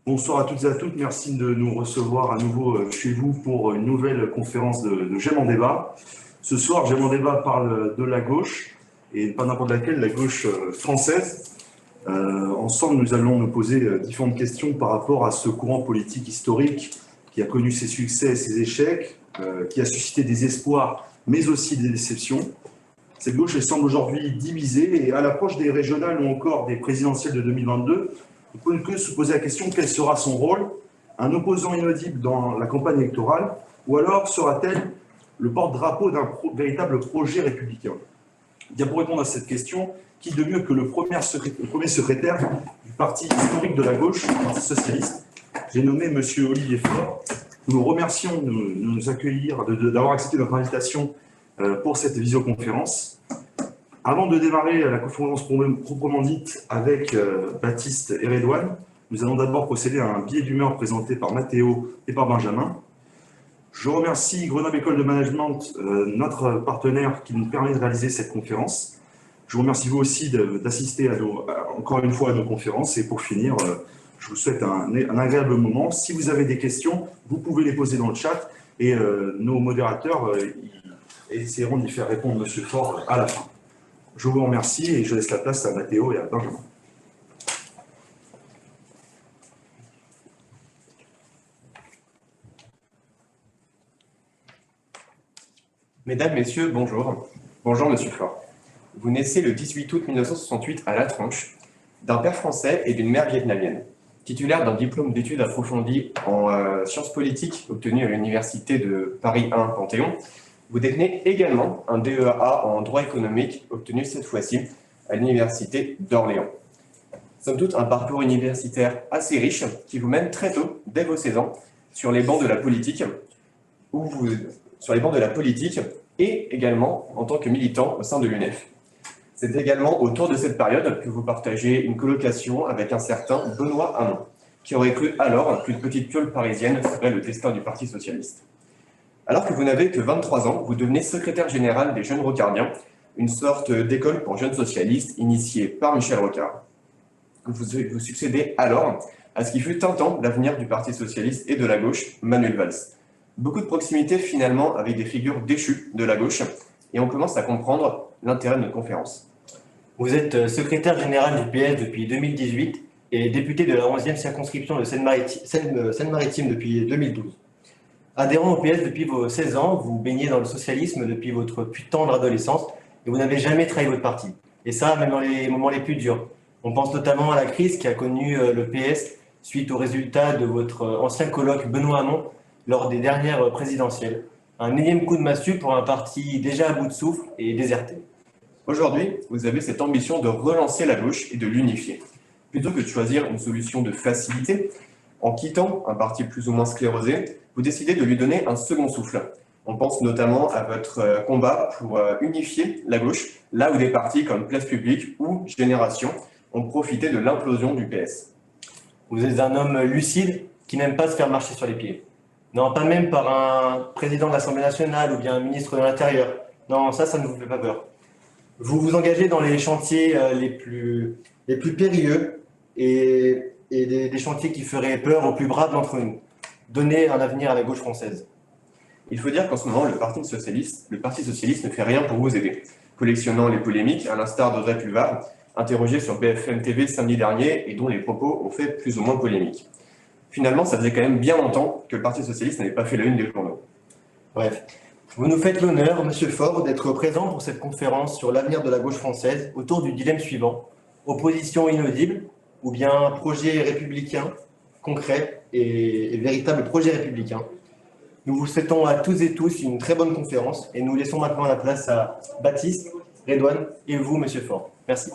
Bonsoir à toutes et à tous. Merci de nous recevoir à nouveau chez vous pour une nouvelle conférence de J'aime en débat. Ce soir, J'aime en débat parle de la gauche, et pas n'importe laquelle, la gauche française. Ensemble, nous allons nous poser différentes questions par rapport à ce courant politique historique qui a connu ses succès et ses échecs, qui a suscité des espoirs, mais aussi des déceptions. Cette gauche, elle semble aujourd'hui divisée, et à l'approche des régionales ou encore des présidentielles de 2022, on ne peut que se poser la question: quel sera son rôle? Un opposant inaudible dans la campagne électorale, ou alors sera-t-elle le porte-drapeau d'un véritable projet républicain? Bien, pour répondre à cette question, qui de mieux que le premier secrétaire du parti historique de la gauche, le Parti socialiste? J'ai nommé M. Olivier Faure. Nous vous remercions de nous accueillir, d'avoir accepté notre invitation pour cette visioconférence. Avant de démarrer la conférence proprement dite avec Baptiste et Redouane, nous allons d'abord procéder à un billet d'humeur présenté par Mathéo et par Benjamin. Je remercie Grenoble École de Management, notre partenaire qui nous permet de réaliser cette conférence. Je vous remercie vous aussi d'assister encore une fois à nos conférences. Et pour finir, je vous souhaite un agréable moment. Si vous avez des questions, vous pouvez les poser dans le chat et nos modérateurs essaieront d'y faire répondre M. Faure à la fin. Je vous remercie et je laisse la place à Mathéo et à Benjamin. Mesdames, Messieurs, bonjour. Bonjour, Monsieur Faure. Vous naissez le 18 août 1968 à La Tronche, d'un père français et d'une mère vietnamienne. Titulaire d'un diplôme d'études approfondies en sciences politiques obtenu à l'université de Paris 1 Panthéon, vous détenez également un DEA en droit économique obtenu cette fois-ci à l'université d'Orléans. Somme toute, un parcours universitaire assez riche qui vous mène très tôt, dès vos 16 ans, sur les bancs de la politique, et également en tant que militant au sein de l'UNEF. C'est également autour de cette période que vous partagez une colocation avec un certain Benoît Hamon, qui aurait cru alors qu'une petite piole parisienne ferait le destin du Parti socialiste. Alors que vous n'avez que 23 ans, vous devenez secrétaire général des Jeunes Rocardiens, une sorte d'école pour jeunes socialistes initiée par Michel Rocard. Vous succédez alors à ce qui fut un temps l'avenir du Parti socialiste et de la gauche, Manuel Valls. Beaucoup de proximité finalement avec des figures déchues de la gauche, et on commence à comprendre l'intérêt de notre conférence. Vous êtes secrétaire général du PS depuis 2018 et député de la 11e circonscription de Seine-Maritime depuis 2012. Adhérent au PS depuis vos 16 ans, vous baignez dans le socialisme depuis votre plus tendre adolescence et vous n'avez jamais trahi votre parti. Et ça, même dans les moments les plus durs. On pense notamment à la crise qui a connu le PS suite aux résultats de votre ancien colloque Benoît Hamon lors des dernières présidentielles. Un énième coup de massue pour un parti déjà à bout de souffle et déserté. Aujourd'hui, vous avez cette ambition de relancer la gauche et de l'unifier. Plutôt que de choisir une solution de facilité, en quittant un parti plus ou moins sclérosé, vous décidez de lui donner un second souffle. On pense notamment à votre combat pour unifier la gauche, là où des partis comme Place Publique ou Génération ont profité de l'implosion du PS. Vous êtes un homme lucide qui n'aime pas se faire marcher sur les pieds. Non, pas même par un président de l'Assemblée nationale ou bien un ministre de l'Intérieur. Non, ça ne vous fait pas peur. Vous vous engagez dans les chantiers les plus périlleux et des chantiers qui feraient peur aux plus braves d'entre nous. Donner un avenir à la gauche française. Il faut dire qu'en ce moment, le Parti socialiste ne fait rien pour vous aider, collectionnant les polémiques, à l'instar d'Audrey Pulvar, interrogé sur BFM TV samedi dernier et dont les propos ont fait plus ou moins polémique. Finalement, ça faisait quand même bien longtemps que le Parti socialiste n'avait pas fait la une des journaux. Bref, vous nous faites l'honneur, Monsieur Faure, d'être présent pour cette conférence sur l'avenir de la gauche française autour du dilemme suivant: opposition inaudible ou bien projet républicain concret et véritable projet républicain. Nous vous souhaitons à tous et tous une très bonne conférence et nous laissons maintenant la place à Baptiste, Redouane et vous, Monsieur Faure. Merci.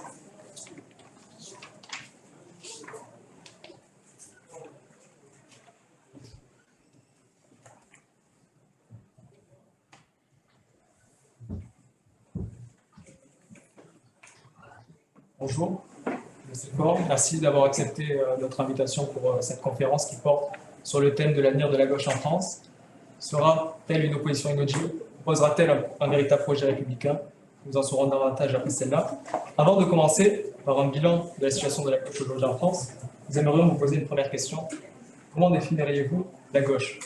Bonjour, Monsieur Faure. Merci d'avoir accepté notre invitation pour cette conférence qui porte sur le thème de l'avenir de la gauche en France. Sera-t-elle une opposition inaudible? Posera-t-elle un véritable projet républicain? Nous en saurons davantage après celle-là. Avant de commencer par un bilan de la situation de la gauche aujourd'hui en France, nous aimerions vous poser une première question. Comment définiriez-vous la gauche?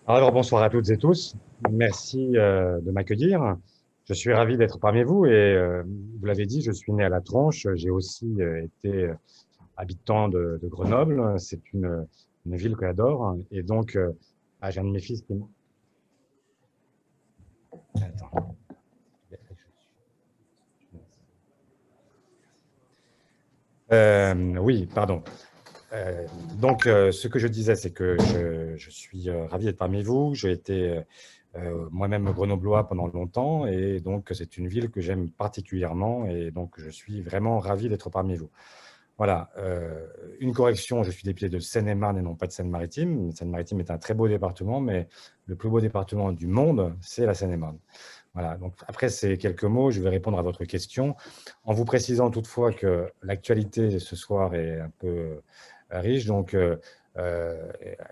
Alors, bonsoir à toutes et tous. Merci de m'accueillir. Je suis ravi d'être parmi vous et vous l'avez dit, je suis né à La Tronche. J'ai aussi été habitant de Grenoble. C'est une ville que j'adore. Et donc, j'ai un de mes fils qui... Attends. Oui, pardon. Ce que je disais, c'est que je suis ravi d'être parmi vous. J'ai été moi-même grenoblois pendant longtemps et donc c'est une ville que j'aime particulièrement et donc je suis vraiment ravi d'être parmi vous. Voilà, une correction, je suis député de Seine-et-Marne et non pas de Seine-Maritime. Seine-Maritime est un très beau département, mais le plus beau département du monde, c'est la Seine-et-Marne. Voilà, donc après ces quelques mots, je vais répondre à votre question en vous précisant toutefois que l'actualité ce soir est un peu riche. Donc,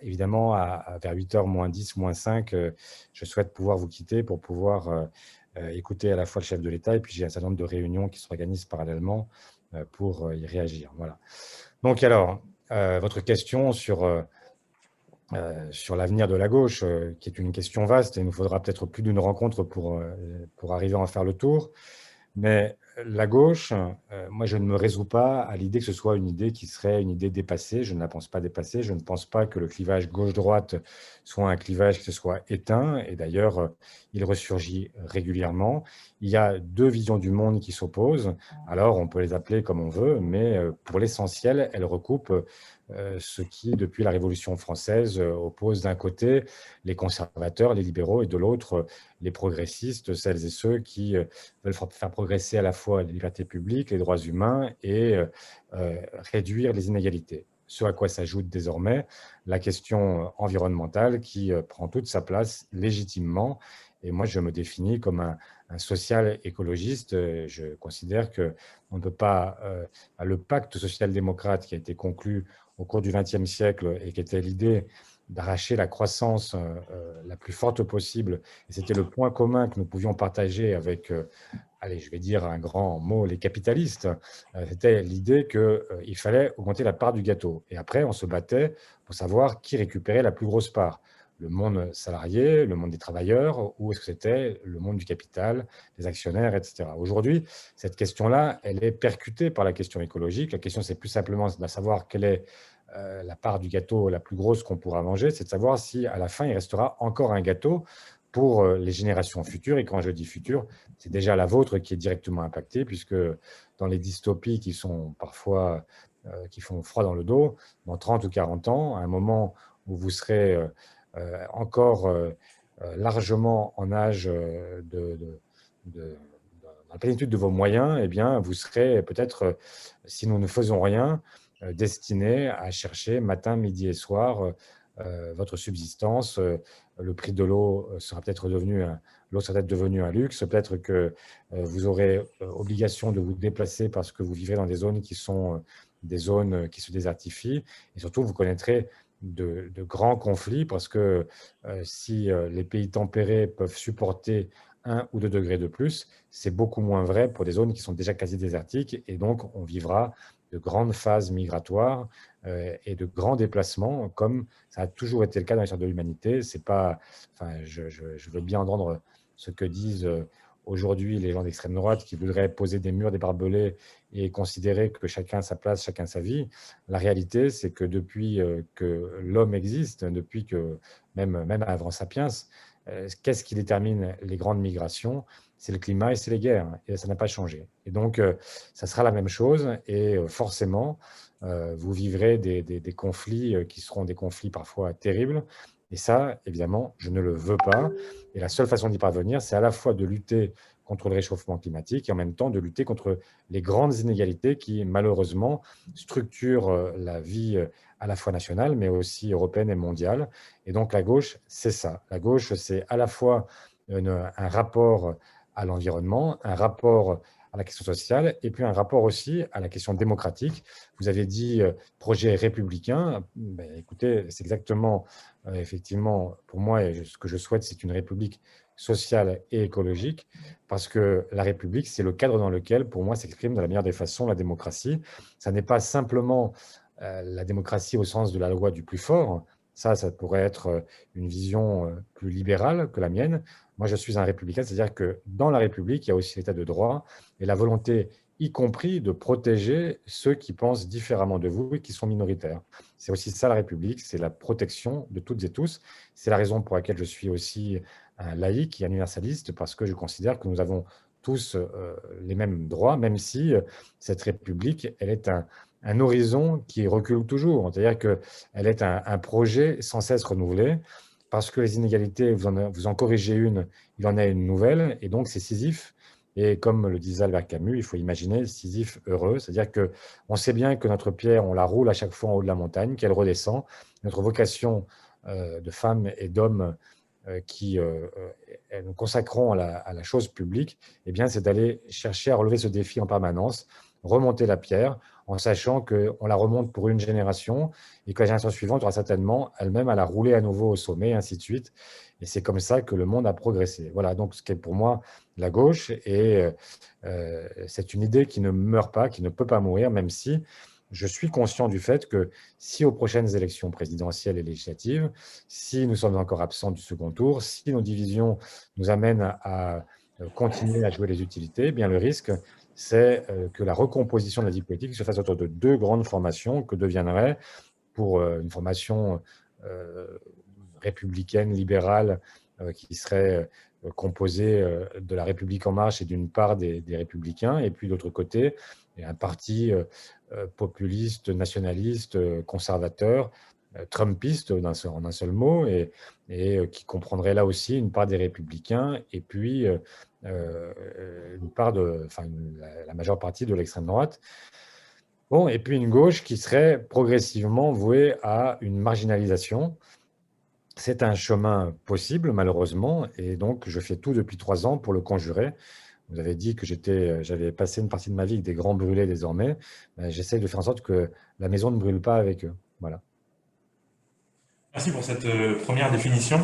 évidemment, vers 8h moins 10, moins 5, je souhaite pouvoir vous quitter pour pouvoir écouter à la fois le chef de l'État et puis j'ai un certain nombre de réunions qui s'organisent parallèlement pour y réagir. Voilà. Donc, alors, votre question sur l'avenir de la gauche, qui est une question vaste, et il nous faudra peut-être plus d'une rencontre pour arriver à en faire le tour. Mais la gauche, moi, je ne me résous pas à l'idée que ce soit une idée qui serait une idée dépassée. Je ne la pense pas dépassée. Je ne pense pas que le clivage gauche-droite soit un clivage qui se soit éteint. Et d'ailleurs, il ressurgit régulièrement. Il y a deux visions du monde qui s'opposent. Alors, on peut les appeler comme on veut, mais pour l'essentiel, elles recoupent ce qui, depuis la Révolution française, oppose d'un côté les conservateurs, les libéraux, et de l'autre les progressistes, celles et ceux qui veulent faire progresser à la fois les libertés publiques, les droits humains et réduire les inégalités. Ce à quoi s'ajoute désormais la question environnementale qui prend toute sa place légitimement. Et moi, je me définis comme un social écologiste. Je considère qu'on ne peut pas... le pacte social-démocrate qui a été conclu au cours du XXe siècle et qui était l'idée d'arracher la croissance la plus forte possible. Et c'était le point commun que nous pouvions partager avec, allez, je vais dire un grand mot, les capitalistes. C'était l'idée qu'il fallait augmenter la part du gâteau. Et après, on se battait pour savoir qui récupérait la plus grosse part. Le monde salarié, le monde des travailleurs, ou est-ce que c'était le monde du capital, des actionnaires, etc. Aujourd'hui, cette question-là, elle est percutée par la question écologique. La question, c'est plus simplement de savoir quelle est la part du gâteau la plus grosse qu'on pourra manger, c'est de savoir si à la fin, il restera encore un gâteau pour les générations futures. Et quand je dis futur, c'est déjà la vôtre qui est directement impactée, puisque dans les dystopies qui sont parfois, qui font froid dans le dos, dans 30 ou 40 ans, à un moment où vous serez encore largement en âge dans la plénitude de vos moyens, eh bien, vous serez peut-être, si nous ne faisons rien, destiné à chercher matin, midi et soir votre subsistance. Le prix de l'eau sera peut-être devenu un luxe. Peut-être que vous aurez obligation de vous déplacer parce que vous vivrez dans des zones qui sont des zones qui se désertifient. Et surtout, vous connaîtrez de grands conflits parce que si les pays tempérés peuvent supporter 1 ou 2 degrés de plus, c'est beaucoup moins vrai pour des zones qui sont déjà quasi désertiques. Et donc, on vivra de grandes phases migratoires et de grands déplacements, comme ça a toujours été le cas dans l'histoire de l'humanité. C'est pas, enfin, je veux bien entendre ce que disent aujourd'hui les gens d'extrême droite qui voudraient poser des murs, des barbelés et considérer que chacun a sa place, chacun sa vie. La réalité, c'est que depuis que l'homme existe, depuis que même avant Sapiens, qu'est-ce qui détermine les grandes migrations? C'est le climat et c'est les guerres, et ça n'a pas changé. Et donc, ça sera la même chose, et forcément, vous vivrez des conflits qui seront des conflits parfois terribles, et ça, évidemment, je ne le veux pas. Et la seule façon d'y parvenir, c'est à la fois de lutter contre le réchauffement climatique et en même temps de lutter contre les grandes inégalités qui, malheureusement, structurent la vie à la fois nationale, mais aussi européenne et mondiale. Et donc, la gauche, c'est ça. La gauche, c'est à la fois un rapport à l'environnement, un rapport à la question sociale et puis un rapport aussi à la question démocratique. Vous avez dit projet républicain. Ben, écoutez, c'est exactement, effectivement, pour moi, ce que je souhaite, c'est une république sociale et écologique, parce que la République, c'est le cadre dans lequel, pour moi, s'exprime de la meilleure des façons la démocratie. Ça n'est pas simplement la démocratie au sens de la loi du plus fort. Ça pourrait être une vision plus libérale que la mienne. Moi, je suis un républicain, c'est-à-dire que dans la République, il y a aussi l'état de droit et la volonté, y compris de protéger ceux qui pensent différemment de vous et qui sont minoritaires. C'est aussi ça la République, c'est la protection de toutes et tous. C'est la raison pour laquelle je suis aussi un laïc et un universaliste, parce que je considère que nous avons tous les mêmes droits, même si cette République, elle est un horizon qui recule toujours. C'est-à-dire qu'elle est un projet sans cesse renouvelé, parce que les inégalités, vous en corrigez une, il en a une nouvelle, et donc c'est Sisyphe. Et comme le disait Albert Camus, il faut imaginer Sisyphe heureux, c'est-à-dire qu'on sait bien que notre pierre, on la roule à chaque fois en haut de la montagne, qu'elle redescend. Notre vocation de femmes et d'hommes qui nous consacrons à la chose publique, eh bien, c'est d'aller chercher à relever ce défi en permanence, remonter la pierre, en sachant qu'on la remonte pour une génération et que la génération suivante aura certainement elle-même à la rouler à nouveau au sommet, et ainsi de suite. Et c'est comme ça que le monde a progressé. Voilà donc ce qu'est pour moi la gauche. Et c'est une idée qui ne meurt pas, qui ne peut pas mourir, même si je suis conscient du fait que si aux prochaines élections présidentielles et législatives, si nous sommes encore absents du second tour, si nos divisions nous amènent à continuer à jouer les utilités, eh bien le risque, c'est que la recomposition de la vie politique se fasse autour de deux grandes formations que deviendraient, pour une formation républicaine, libérale, qui serait composée de la République en marche et d'une part des Républicains, et puis d'autre côté, un parti populiste, nationaliste, conservateur, trumpiste en un seul mot, et qui comprendrait là aussi une part des Républicains, et puis une part la majeure partie de l'extrême droite. Bon, et puis une gauche qui serait progressivement vouée à une marginalisation. C'est un chemin possible, malheureusement, et donc je fais tout depuis 3 ans pour le conjurer. Vous avez dit que j'avais passé une partie de ma vie avec des grands brûlés désormais. J'essaie de faire en sorte que la maison ne brûle pas avec eux. Voilà. Merci pour cette première définition.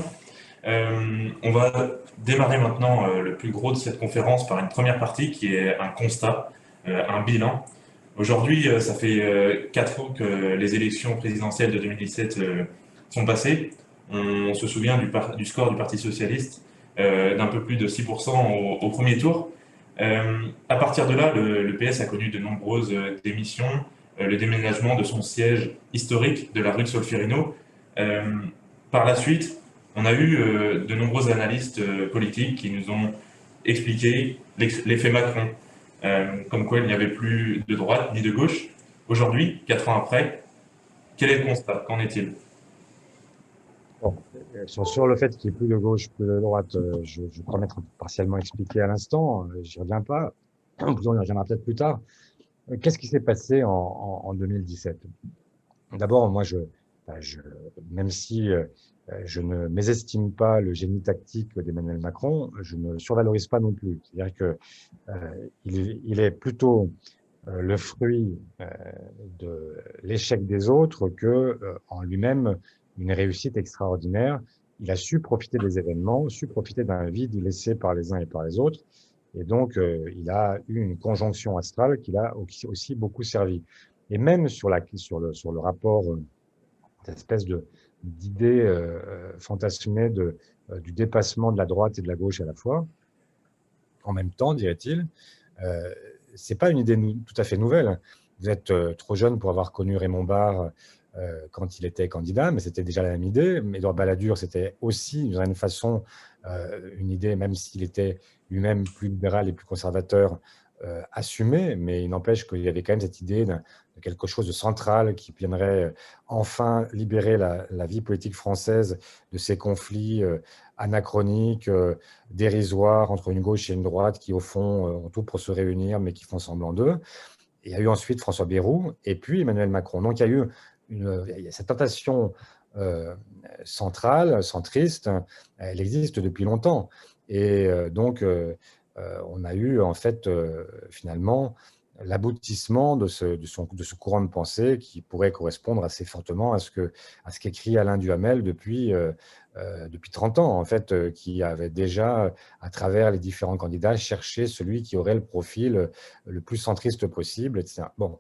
On va démarrer maintenant le plus gros de cette conférence par une première partie qui est un constat, un bilan. Aujourd'hui, ça fait 4 ans que les élections présidentielles de 2017 sont passées. On se souvient du score du Parti socialiste, d'un peu plus de 6% au premier tour. À partir de là, le PS a connu de nombreuses démissions, le déménagement de son siège historique de la rue de Solferino. Par la suite, on a eu de nombreux analystes politiques qui nous ont expliqué l'effet Macron, comme quoi il n'y avait plus de droite ni de gauche. Aujourd'hui, 4 ans après, quel est le constat? Qu'en est-il? Bon, sur le fait qu'il n'y ait plus de gauche, plus de droite, je crois m'être partiellement expliqué à l'instant, j'y reviens pas, on y reviendra peut-être plus tard. Qu'est-ce qui s'est passé en 2017? D'abord, moi, même si je ne mésestime pas le génie tactique d'Emmanuel Macron, je ne survalorise pas non plus. C'est-à-dire qu'il est plutôt le fruit de l'échec des autres que en lui-même une réussite extraordinaire. Il a su profiter des événements, su profiter d'un vide laissé par les uns et par les autres. Et donc, il a eu une conjonction astrale qui l'a aussi beaucoup servi. Et même sur le rapport, cette espèce d'idée fantasmée du dépassement de la droite et de la gauche à la fois, en même temps, dirait-il, c'est pas une idée tout à fait nouvelle. Vous êtes trop jeune pour avoir connu Raymond Barre quand il était candidat, mais c'était déjà la même idée. Édouard Balladur, c'était aussi, d'une certaine façon, une idée, même s'il était lui-même plus libéral et plus conservateur, assumé, mais il n'empêche qu'il y avait quand même cette idée de quelque chose de central qui viendrait enfin libérer la vie politique française de ces conflits anachroniques, dérisoires entre une gauche et une droite qui, au fond, ont tout pour se réunir, mais qui font semblant d'eux. Il y a eu ensuite François Bayrou et puis Emmanuel Macron. Donc, il y a cette tentation centrale, centriste, elle existe depuis longtemps. Et donc, on a eu, en fait, finalement, l'aboutissement de ce courant de pensée qui pourrait correspondre assez fortement à ce qu'écrit Alain Duhamel depuis 30 ans, en fait, qui avait déjà, à travers les différents candidats, cherché celui qui aurait le profil le plus centriste possible, etc. Bon,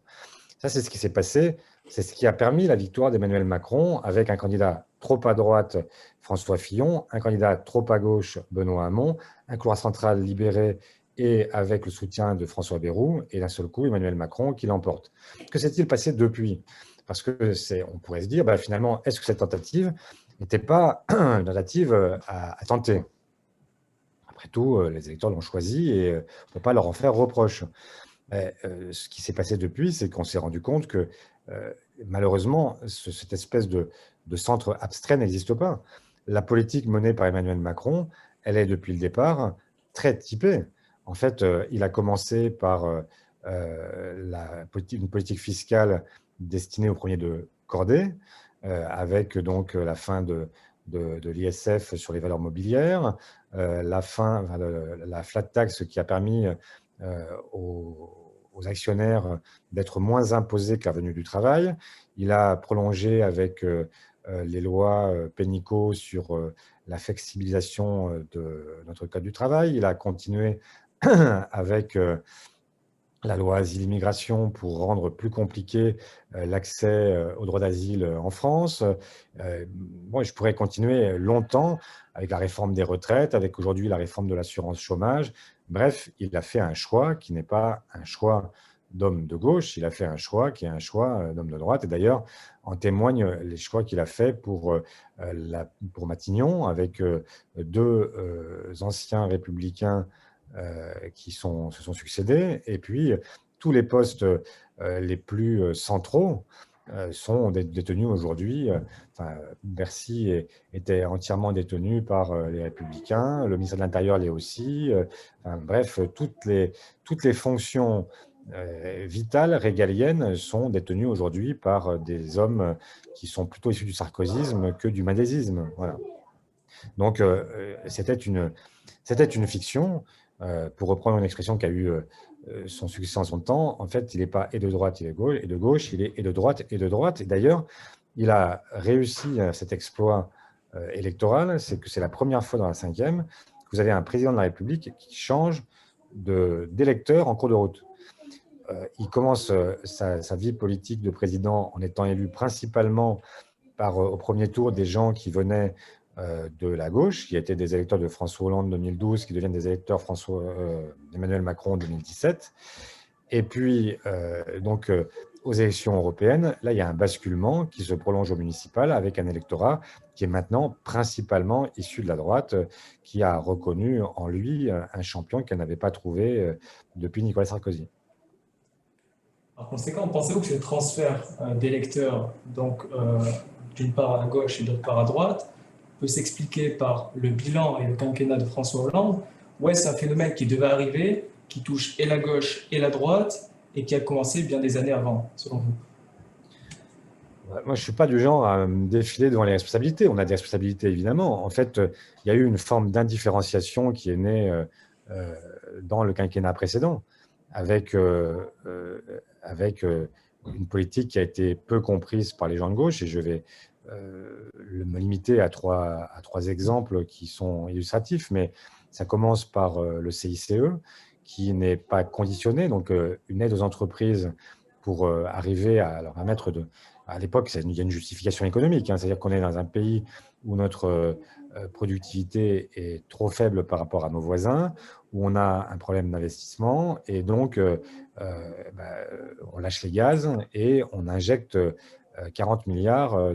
ça, c'est ce qui s'est passé. C'est ce qui a permis la victoire d'Emmanuel Macron avec un candidat trop à droite, François Fillon, un candidat trop à gauche, Benoît Hamon, un couloir central libéré et avec le soutien de François Bayrou, et d'un seul coup, Emmanuel Macron qui l'emporte. Que s'est-il passé depuis? Parce que on pourrait se dire, finalement, est-ce que cette tentative n'était pas une tentative à tenter? Après tout, les électeurs l'ont choisi et on ne peut pas leur en faire reproche. Ce qui s'est passé depuis, c'est qu'on s'est rendu compte que malheureusement, cette espèce de centre abstrait n'existe pas. La politique menée par Emmanuel Macron, elle est depuis le départ très typée. En fait, il a commencé par une politique fiscale destinée au premier de cordée, avec donc la fin de l'ISF sur les valeurs mobilières, la flat tax qui a permis aux actionnaires d'être moins imposés que la revenu du travail. Il a prolongé avec les lois Pénicaud sur la flexibilisation de notre code du travail. Il a continué avec la loi Asile-Immigration pour rendre plus compliqué l'accès au droit d'asile en France. Je pourrais continuer longtemps avec la réforme des retraites, avec aujourd'hui la réforme de l'assurance chômage. Bref, il a fait un choix qui n'est pas un choix d'homme de gauche, il a fait un choix qui est un choix d'homme de droite. Et d'ailleurs, en témoignent les choix qu'il a fait pour Matignon, avec deux anciens républicains qui se sont succédés. Et puis, tous les postes les plus centraux sont détenus aujourd'hui. Bercy était entièrement détenu par les Républicains, le ministère de l'Intérieur l'est aussi. Bref, toutes les fonctions vitales, régaliennes, sont détenues aujourd'hui par des hommes qui sont plutôt issus du sarkozysme que du madésisme. Voilà. Donc, c'était une fiction. Pour reprendre une expression qui a eu son succès en son temps, en fait, il n'est pas et de droite et de gauche, il est et de droite et de droite. Et d'ailleurs, il a réussi cet exploit électoral, c'est que c'est la première fois dans la cinquième que vous avez un président de la République qui change d'électeur en cours de route. Il commence sa vie politique de président en étant élu principalement par, au premier tour, des gens qui venaient de la gauche, qui étaient des électeurs de François Hollande en 2012, qui deviennent des électeurs Emmanuel Macron en 2017. Et puis, aux élections européennes, là, il y a un basculement qui se prolonge au municipal avec un électorat qui est maintenant principalement issu de la droite, qui a reconnu en lui un champion qu'elle n'avait pas trouvé depuis Nicolas Sarkozy. Par conséquent, pensez-vous que ce transfert d'électeurs, donc d'une part à gauche et d'autre part à droite, peut s'expliquer par le bilan et le quinquennat de François Hollande, ou est-ce un phénomène qui devait arriver, qui touche et la gauche et la droite, et qui a commencé bien des années avant, selon vous? Moi, je ne suis pas du genre à me défiler devant les responsabilités. On a des responsabilités, évidemment. En fait, il y a eu une forme d'indifférenciation qui est née dans le quinquennat précédent, avec une politique qui a été peu comprise par les gens de gauche. Et je vais me limiter à trois exemples qui sont illustratifs, mais ça commence par le CICE, qui n'est pas conditionné, donc une aide aux entreprises pour arriver à leur permettre de... À l'époque, il y a une justification économique, c'est-à-dire qu'on est dans un pays où notre productivité est trop faible par rapport à nos voisins, où on a un problème d'investissement, et donc on lâche les gaz et on injecte 40 milliards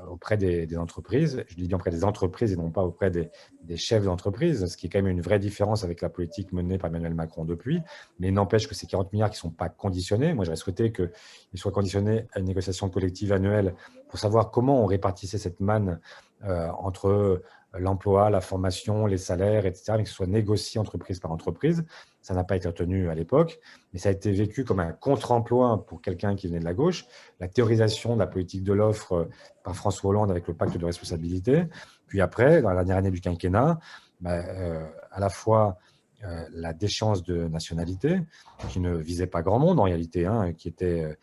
auprès des entreprises. Je dis bien auprès des entreprises et non pas auprès des chefs d'entreprise, ce qui est quand même une vraie différence avec la politique menée par Emmanuel Macron depuis. Mais il n'empêche que ces 40 milliards qui ne sont pas conditionnés, moi j'aurais souhaité qu'ils soient conditionnés à une négociation collective annuelle pour savoir comment on répartissait cette manne entre l'emploi, la formation, les salaires, etc., mais que ce soit négocié entreprise par entreprise. Ça n'a pas été retenu à l'époque, mais ça a été vécu comme un contre-emploi pour quelqu'un qui venait de la gauche. La théorisation de la politique de l'offre par François Hollande avec le pacte de responsabilité. Puis après, dans la dernière année du quinquennat, à la fois la déchéance de nationalité, qui ne visait pas grand monde en réalité, hein, qui était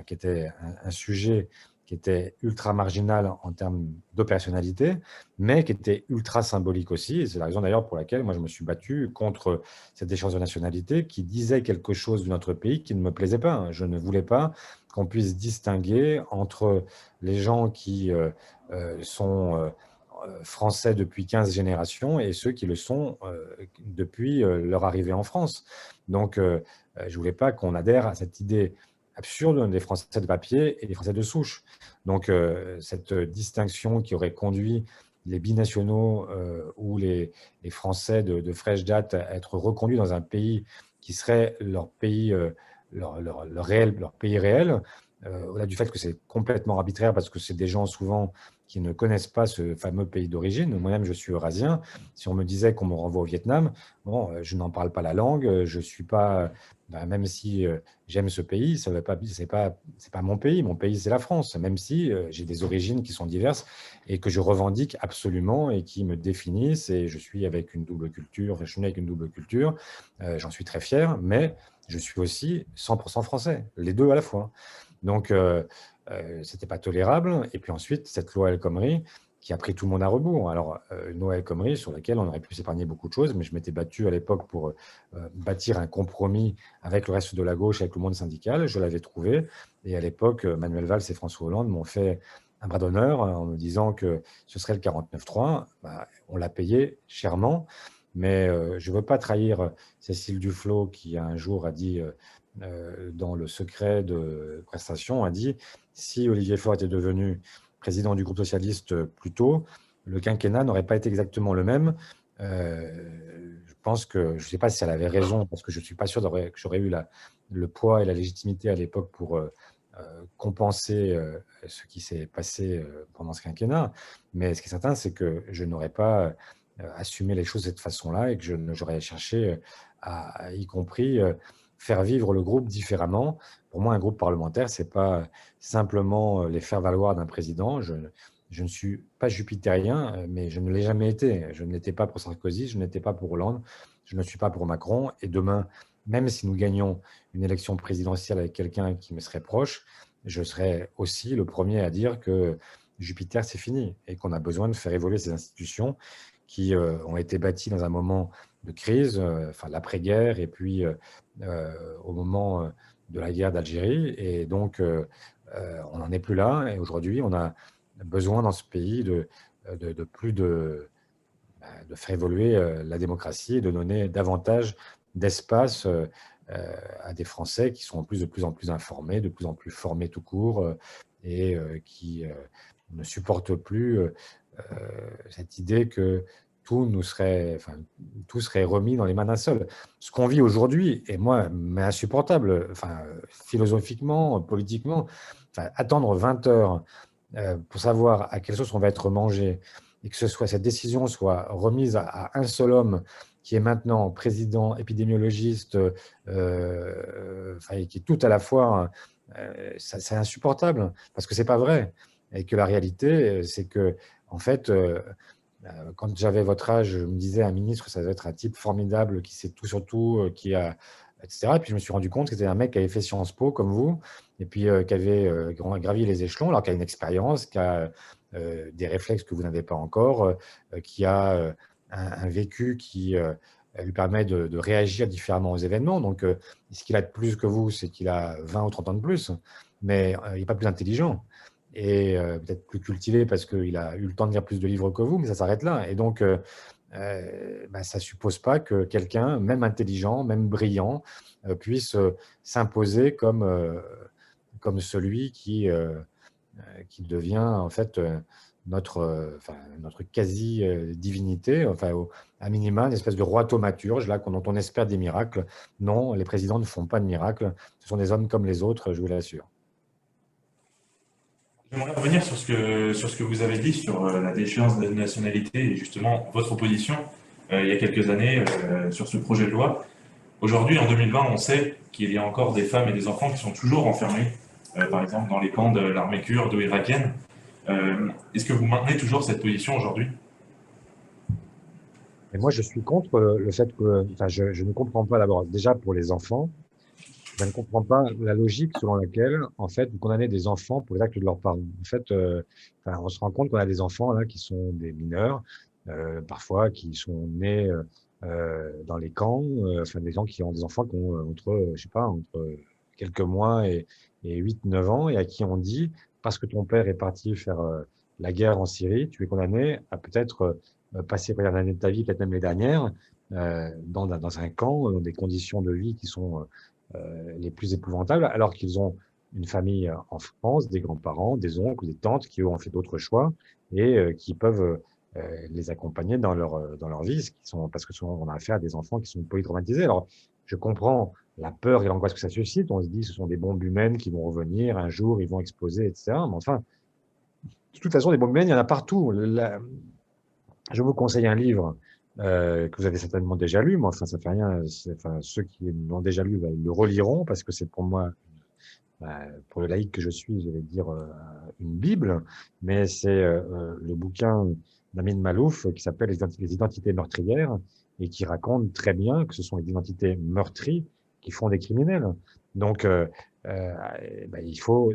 qui était un sujet qui était ultra marginal en termes d'opérationnalité, mais qui était ultra symbolique aussi. Et c'est la raison d'ailleurs pour laquelle moi je me suis battu contre cette déchéance de nationalité qui disait quelque chose de notre pays qui ne me plaisait pas. Je ne voulais pas qu'on puisse distinguer entre les gens qui sont français depuis 15 générations et ceux qui le sont depuis leur arrivée en France. Donc, je ne voulais pas qu'on adhère à cette idée absurde des Français de papier et des Français de souche. Donc, cette distinction qui aurait conduit les binationaux ou les Français de fraîche date à être reconduits dans un pays qui serait leur pays, leur pays réel, au-delà du fait que c'est complètement arbitraire parce que c'est des gens souvent qui ne connaissent pas ce fameux pays d'origine. Moi-même, je suis eurasien. Si on me disait qu'on me renvoie au Vietnam, bon, je n'en parle pas la langue, je suis pas, même si j'aime ce pays, ça veut pas, c'est pas mon pays. Mon pays, c'est la France, même si j'ai des origines qui sont diverses et que je revendique absolument et qui me définissent. Et je suis avec une double culture, enfin, je suis né avec une double culture, j'en suis très fier, mais je suis aussi 100% français, les deux à la fois. Donc, c'était pas tolérable. Et puis ensuite, cette loi El Khomri qui a pris tout le monde à rebours. Alors, une loi El Khomri sur laquelle on aurait pu s'épargner beaucoup de choses, mais je m'étais battu à l'époque pour bâtir un compromis avec le reste de la gauche, avec le monde syndical. Je l'avais trouvé. Et à l'époque, Manuel Valls et François Hollande m'ont fait un bras d'honneur en me disant que ce serait le 49.3. On l'a payé chèrement. Mais je ne veux pas trahir Cécile Duflot qui un jour a dit, dans le secret de prestation, a dit « Si Olivier Faure était devenu président du groupe socialiste plus tôt, le quinquennat n'aurait pas été exactement le même. » Je pense que, je ne sais pas si elle avait raison, parce que je ne suis pas sûr que j'aurais eu le poids et la légitimité à l'époque pour compenser ce qui s'est passé pendant ce quinquennat. Mais ce qui est certain, c'est que je n'aurais pas assumer les choses de cette façon-là et que j'aurais cherché à, y compris, faire vivre le groupe différemment. Pour moi, un groupe parlementaire, ce n'est pas simplement les faire valoir d'un président. Je ne suis pas jupitérien, mais je ne l'ai jamais été. Je ne l'étais pas pour Sarkozy, je ne l'étais pas pour Hollande, je ne suis pas pour Macron. Et demain, même si nous gagnons une élection présidentielle avec quelqu'un qui me serait proche, je serai aussi le premier à dire que Jupiter, c'est fini et qu'on a besoin de faire évoluer ces institutions qui ont été bâtis dans un moment de crise, enfin l'après-guerre, et puis au moment de la guerre d'Algérie. Et donc, on n'en est plus là. Et aujourd'hui, on a besoin dans ce pays de faire évoluer la démocratie et de donner davantage d'espace à des Français qui sont de plus en plus informés, de plus en plus formés tout court, et qui ne supportent plus cette idée que tout serait remis dans les mains d'un seul. Ce qu'on vit aujourd'hui, et moi, m'est insupportable, philosophiquement, politiquement. Attendre 20 heures pour savoir à quelle sauce on va être mangé et que cette décision soit remise à un seul homme qui est maintenant président, épidémiologiste, qui est tout à la fois, c'est insupportable, parce que ce n'est pas vrai. Et que la réalité, c'est que, en fait, quand j'avais votre âge, je me disais, un ministre, ça doit être un type formidable, qui sait tout sur tout, etc. Et puis je me suis rendu compte que c'était un mec qui avait fait Sciences Po, comme vous, et puis qui avait gravi les échelons, alors qu'il a une expérience, qui a des réflexes que vous n'avez pas encore, qui a un vécu qui lui permet de réagir différemment aux événements. Donc, ce qu'il a de plus que vous, c'est qu'il a 20 ou 30 ans de plus, mais il n'est pas plus intelligent. Et peut-être plus cultivé parce qu'il a eu le temps de lire plus de livres que vous, mais ça s'arrête là. Et donc, ça ne suppose pas que quelqu'un, même intelligent, même brillant, puisse s'imposer comme celui qui devient en fait notre quasi-divinité, à minima, une espèce de roi thaumaturge, là, dont on espère des miracles. Non, les présidents ne font pas de miracles. Ce sont des hommes comme les autres, je vous l'assure. J'aimerais revenir sur ce que vous avez dit sur la déchéance de nationalité et justement votre opposition il y a quelques années sur ce projet de loi. Aujourd'hui, en 2020, on sait qu'il y a encore des femmes et des enfants qui sont toujours enfermés, par exemple dans les camps de l'armée kurde ou irakienne. Est-ce que vous maintenez toujours cette position aujourd'hui ? Et moi, je suis contre le fait que, enfin, je ne comprends pas d'abord, déjà pour les enfants, je ne comprends pas la logique selon laquelle, en fait, vous condamnez des enfants pour les actes de leurs parents. En fait, enfin, on se rend compte qu'on a des enfants là qui sont des mineurs, parfois qui sont nés dans les camps, enfin des gens qui ont des enfants qui ont entre, je sais pas, entre quelques mois et 8, 9 ans, et à qui on dit, parce que ton père est parti faire la guerre en Syrie, tu es condamné à peut-être passer la dernière année de ta vie, peut-être même les dernières, dans un camp, dans des conditions de vie qui sont les plus épouvantables, alors qu'ils ont une famille en France, des grands-parents, des oncles, des tantes qui eux, ont fait d'autres choix et qui peuvent les accompagner dans leur vie, parce que souvent on a affaire à des enfants qui sont polytraumatisés. Alors, je comprends la peur et l'angoisse que ça suscite. On se dit, ce sont des bombes humaines qui vont revenir un jour, ils vont exploser, etc. Mais enfin, de toute façon, des bombes humaines, il y en a partout. Je vous conseille un livre que vous avez certainement déjà lu. Moi, enfin, ça fait rien. Enfin, ceux qui l'ont déjà lu, ils le reliront parce que c'est pour moi, pour le laïc que je suis, je vais dire une bible. Mais c'est le bouquin d'Amin Malouf qui s'appelle Les identités meurtrières et qui raconte très bien que ce sont les identités meurtries qui font des criminels. Donc, il faut,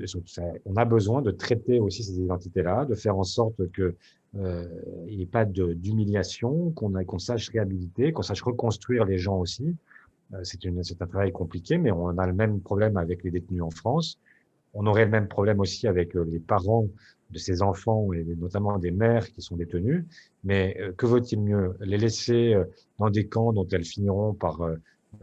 on a besoin de traiter aussi ces identités-là, de faire en sorte que il n'y ait pas d'humiliation, qu'on sache réhabiliter, qu'on sache reconstruire les gens aussi. C'est un travail compliqué, mais on a le même problème avec les détenus en France. On aurait le même problème aussi avec les parents de ces enfants et notamment des mères qui sont détenues. Mais que vaut-il mieux? Les laisser dans des camps dont elles finiront par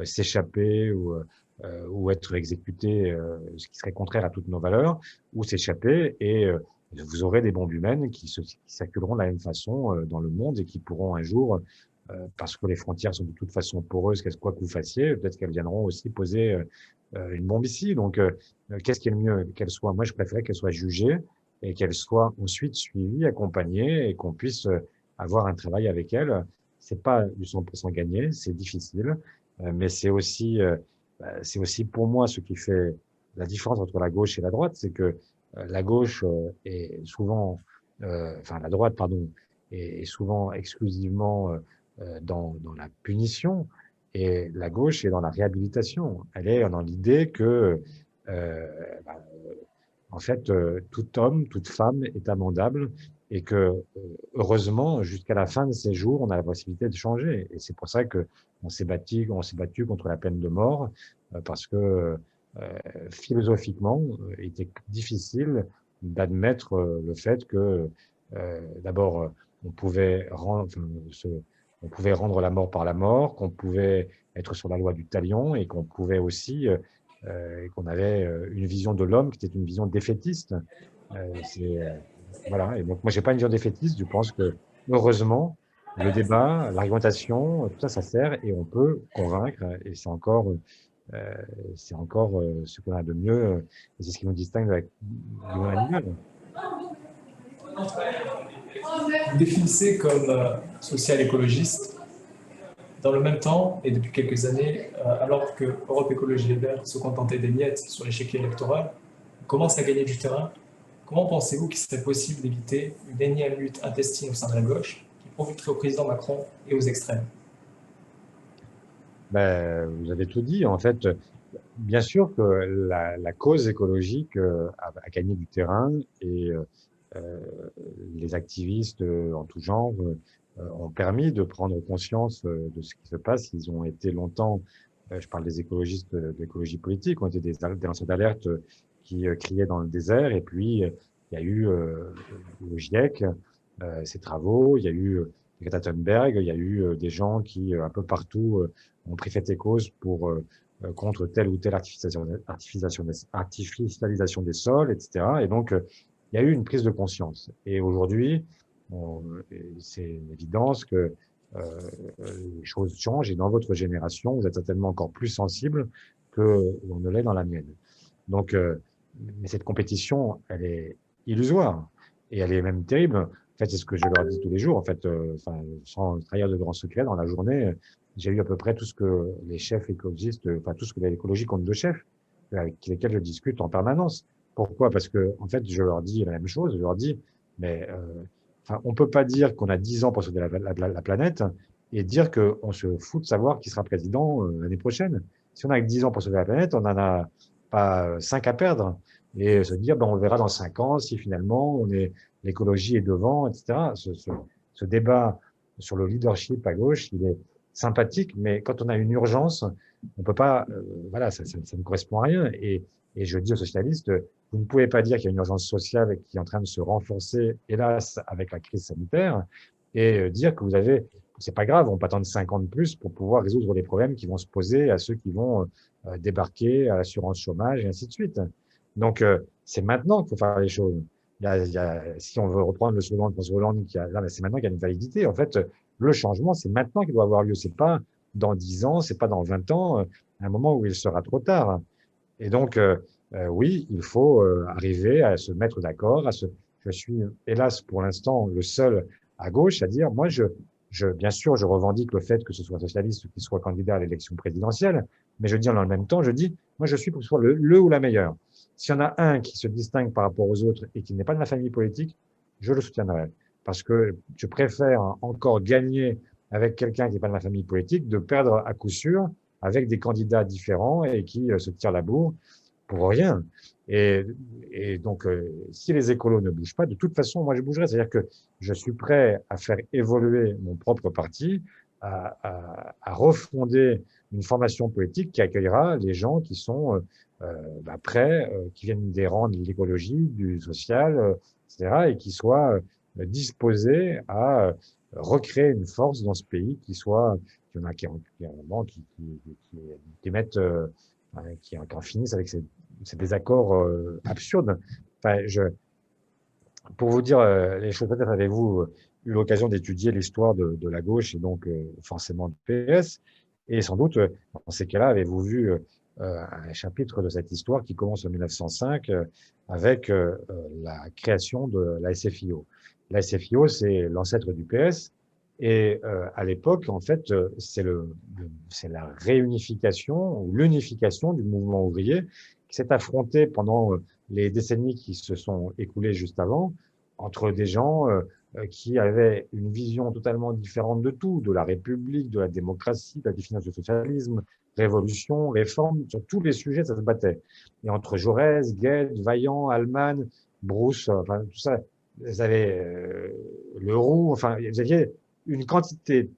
s'échapper ou être exécutées, ce qui serait contraire à toutes nos valeurs, ou s'échapper et vous aurez des bombes humaines qui circuleront de la même façon dans le monde et qui pourront un jour, parce que les frontières sont de toute façon poreuses, quoi que vous fassiez, peut-être qu'elles viendront aussi poser une bombe ici. Donc, qu'est-ce qui est le mieux qu'elle soit? Moi, je préférais qu'elle soit jugée et qu'elle soit ensuite suivie, accompagnée et qu'on puisse avoir un travail avec elle. C'est pas du 100% gagné, c'est difficile, mais c'est aussi pour moi ce qui fait la différence entre la gauche et la droite, c'est que la gauche est souvent, enfin la droite, pardon, est souvent exclusivement dans la punition et la gauche est dans la réhabilitation. Elle est dans l'idée que, euh, bah, en fait, tout homme, toute femme est amendable et que, heureusement, jusqu'à la fin de ses jours, on a la possibilité de changer. Et c'est pour ça que on s'est battu contre la peine de mort, parce que philosophiquement, il était difficile d'admettre le fait que, d'abord, on pouvait on pouvait rendre la mort par la mort, qu'on pouvait être sur la loi du talion et qu'on pouvait aussi qu'on avait une vision de l'homme qui était une vision défaitiste. Voilà. Et donc, moi, j'ai pas une vision défaitiste. Je pense que, heureusement, le débat, l'argumentation, tout ça, ça sert et on peut convaincre. Et c'est encore ce qu'on a de mieux. Et c'est ce qui nous distingue du monde animal. Vous définissez comme social-écologiste. Dans le même temps, et depuis quelques années, alors que Europe Écologie Les Verts se contentait des miettes sur l'échiquier électoral, commence à gagner du terrain. Comment pensez-vous qu'il serait possible d'éviter une énième lutte intestine au sein de la gauche qui profiterait au président Macron et aux extrêmes? Ben, vous avez tout dit. En fait, bien sûr que la cause écologique a gagné du terrain et euh, les activistes en tout genre ont permis de prendre conscience de ce qui se passe. Ils ont été longtemps, je parle des écologistes d'écologie politique, ont été des lanceurs d'alerte qui criaient dans le désert. Et puis, il y a eu le GIEC, ses travaux, il y a eu Greta Thunberg, il y a eu des gens qui, un peu partout, ont pris fait et cause contre telle ou telle artificialisation des sols, etc. Et donc, il y a eu une prise de conscience. Et aujourd'hui, c'est une évidence que les choses changent et dans votre génération, vous êtes certainement encore plus sensible que l'on ne l'est dans la mienne. Donc, mais cette compétition, elle est illusoire et elle est même terrible. En fait, c'est ce que je leur dis tous les jours. En fait, sans trahir de grands secrets, dans la journée, j'ai eu à peu près tout ce que les chefs écologistes, enfin tout ce que l'écologie compte de chefs, avec lesquels je discute en permanence. Pourquoi? Parce que en fait, je leur dis la même chose. Je leur dis, mais enfin, on peut pas dire qu'on a 10 ans pour sauver la planète et dire qu'on se fout de savoir qui sera président l'année prochaine. Si on a que 10 ans pour sauver la planète, on n'en a pas 5 à perdre. Et se dire, ben, on verra dans 5 ans si finalement l'écologie est devant, etc. Ce débat sur le leadership à gauche, il est sympathique, mais quand on a une urgence, on peut pas, voilà, ça ne correspond à rien. Et je dis aux socialistes, vous ne pouvez pas dire qu'il y a une urgence sociale qui est en train de se renforcer, hélas, avec la crise sanitaire, et dire que vous avez, c'est pas grave, on peut attendre 5 ans de plus pour pouvoir résoudre les problèmes qui vont se poser à ceux qui vont débarquer à l'assurance chômage et ainsi de suite. Donc, c'est maintenant qu'il faut faire les choses. Si on veut reprendre le slogan de François Hollande, c'est maintenant qu'il y a une validité. En fait, le changement, c'est maintenant qu'il doit avoir lieu. C'est pas dans 10 ans, c'est pas dans 20 ans, à un moment où il sera trop tard. Et donc, oui, il faut arriver à se mettre d'accord. Je suis, hélas, pour l'instant, le seul à gauche à dire, moi, bien sûr, je revendique le fait que ce soit socialiste qui soit candidat à l'élection présidentielle, mais je dis en même temps, je dis, moi, je suis pour que ce soit le ou la meilleure. S'il y en a un qui se distingue par rapport aux autres et qui n'est pas de ma famille politique, je le soutiendrai. Parce que je préfère encore gagner avec quelqu'un qui n'est pas de ma famille politique de perdre à coup sûr avec des candidats différents et qui se tirent la bourre pour rien. Et donc, si les écolos ne bougent pas, de toute façon, moi, je bougerai. C'est-à-dire que je suis prêt à faire évoluer mon propre parti, à refonder une formation politique qui accueillera les gens qui sont prêts, qui viennent des rangs de l'écologie, du social, etc., et qui soient disposés à recréer une force dans ce pays qui soit, qui mettent, qui en finissent avec ces désaccords absurdes. Enfin, pour vous dire les choses, peut-être avez-vous eu l'occasion d'étudier l'histoire de la gauche et donc forcément du PS, et sans doute, dans ces cas-là, avez-vous vu un chapitre de cette histoire qui commence en 1905 avec la création de la SFIO. La SFIO, c'est l'ancêtre du PS, et à l'époque, en fait, c'est la réunification ou l'unification du mouvement ouvrier qui s'est affronté pendant les décennies qui se sont écoulées juste avant, entre des gens qui avaient une vision totalement différente de tout, de la République, de la démocratie, de la définition du socialisme, révolution, réforme, sur tous les sujets, ça se battait. Et entre Jaurès, Gued, Vaillant, Hallman, Brousse, enfin tout ça, vous avez Leroux, enfin vous aviez une quantité,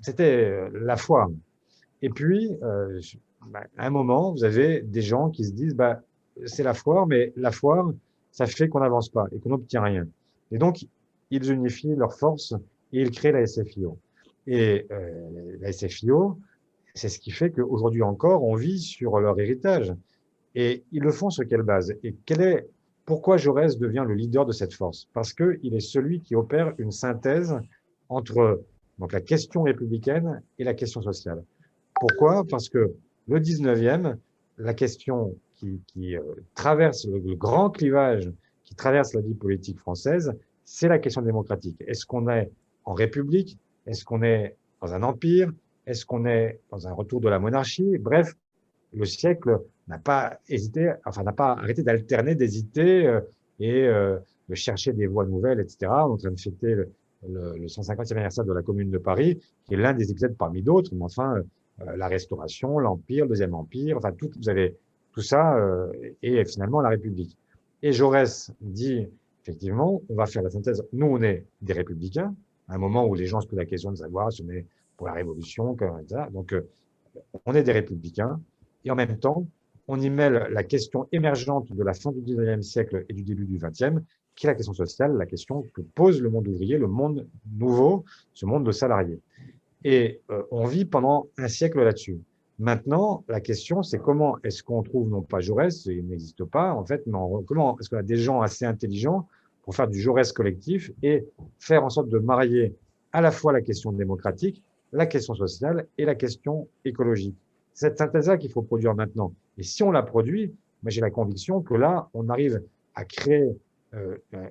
c'était la foire. Et puis, à un moment, vous avez des gens qui se disent, c'est la foire, mais la foire, ça fait qu'on n'avance pas et qu'on n'obtient rien. Et donc, ils unifient leurs forces et ils créent la SFIO. Et la SFIO, c'est ce qui fait qu'aujourd'hui encore, on vit sur leur héritage. Et ils le font sur quelle base? Et pourquoi Jaurès devient le leader de cette force? Parce qu'il est celui qui opère une synthèse entre donc, la question républicaine et la question sociale. Pourquoi? Parce que le 19e, la question qui traverse le grand clivage qui traverse la vie politique française, c'est la question démocratique. Est-ce qu'on est en république? Est-ce qu'on est dans un empire? Est-ce qu'on est dans un retour de la monarchie? Bref, le siècle n'a pas hésité, enfin n'a pas arrêté d'alterner, d'hésiter et de chercher des voies nouvelles, etc. On est en train de fêter le 150e anniversaire de la Commune de Paris, qui est l'un des épisodes parmi d'autres, mais enfin, la Restauration, l'Empire, le Deuxième Empire, enfin, vous avez tout ça, et finalement la République. Et Jaurès dit, effectivement, on va faire la synthèse. Nous, on est des républicains, à un moment où les gens se posent la question de savoir si on est pour la Révolution, etc. Donc, on est des républicains, et en même temps, on y mêle la question émergente de la fin du 19e siècle et du début du 20e, qui est la question sociale, la question que pose le monde ouvrier, le monde nouveau, ce monde de salariés. Et on vit pendant un siècle là-dessus. Maintenant, la question, c'est comment est-ce qu'on trouve, non pas Jaurès, il n'existe pas en fait, mais comment est-ce qu'on a des gens assez intelligents pour faire du Jaurès collectif et faire en sorte de marier à la fois la question démocratique, la question sociale et la question écologique. C'est cette synthèse-là qu'il faut produire maintenant. Et si on la produit, j'ai la conviction que là, on arrive à créer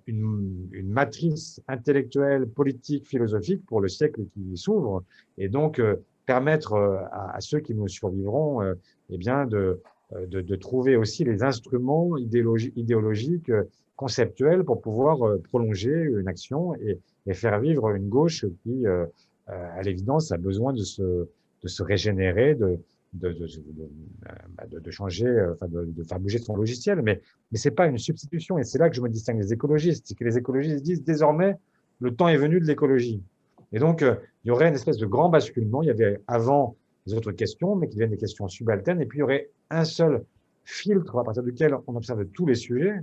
une matrice intellectuelle, politique, philosophique pour le siècle qui s'ouvre, et donc permettre à ceux qui nous survivront eh bien de trouver aussi les instruments idéologiques, conceptuels pour pouvoir prolonger une action et faire vivre une gauche qui à l'évidence, a besoin de se régénérer, de changer, enfin de faire bouger son logiciel. Mais ce n'est pas une substitution. Et c'est là que je me distingue des écologistes. C'est que les écologistes disent désormais, le temps est venu de l'écologie. Et donc, il y aurait une espèce de grand basculement. Il y avait avant les autres questions, mais qui deviennent des questions subalternes. Et puis, il y aurait un seul filtre à partir duquel on observe tous les sujets.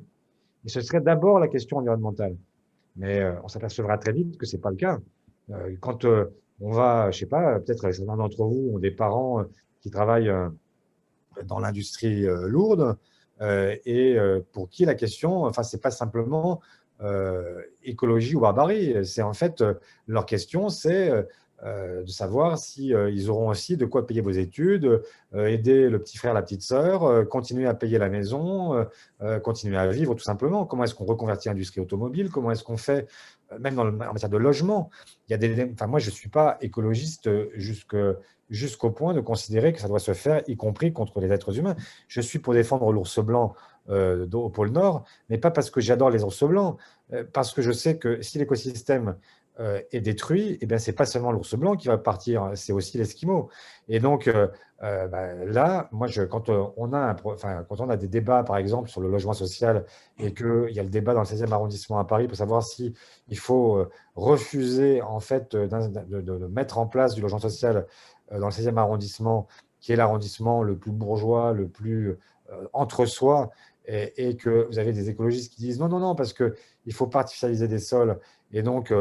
Et ce serait d'abord la question environnementale. Mais on s'apercevra très vite que c'est pas le cas. Quand on va, je sais pas, peut-être certains d'entre vous ont des parents qui travaillent dans l'industrie lourde et pour qui la question, enfin, c'est pas simplement écologie ou barbarie. C'est en fait leur question, c'est de savoir si ils auront aussi de quoi payer vos études, aider le petit frère, la petite sœur, continuer à payer la maison, continuer à vivre tout simplement. Comment est-ce qu'on reconvertit l'industrie automobile? Comment est-ce qu'on fait, même en matière de logement? Il y a enfin, moi, je ne suis pas écologiste jusqu'au point de considérer que ça doit se faire, y compris contre les êtres humains. Je suis pour défendre l'ours blanc au pôle Nord, mais pas parce que j'adore les ours blancs, parce que je sais que si l'écosystème est détruit, eh bien, ce n'est pas seulement l'ours blanc qui va partir, c'est aussi l'esquimau. Et donc, là, moi, quand on a des débats, par exemple, sur le logement social et qu'il y a le débat dans le 16e arrondissement à Paris pour savoir si il faut refuser, en fait, de mettre en place du logement social dans le 16e arrondissement, qui est l'arrondissement le plus bourgeois, le plus entre-soi, et que vous avez des écologistes qui disent non, non, non, parce qu'il ne faut pas artificialiser des sols. Et donc,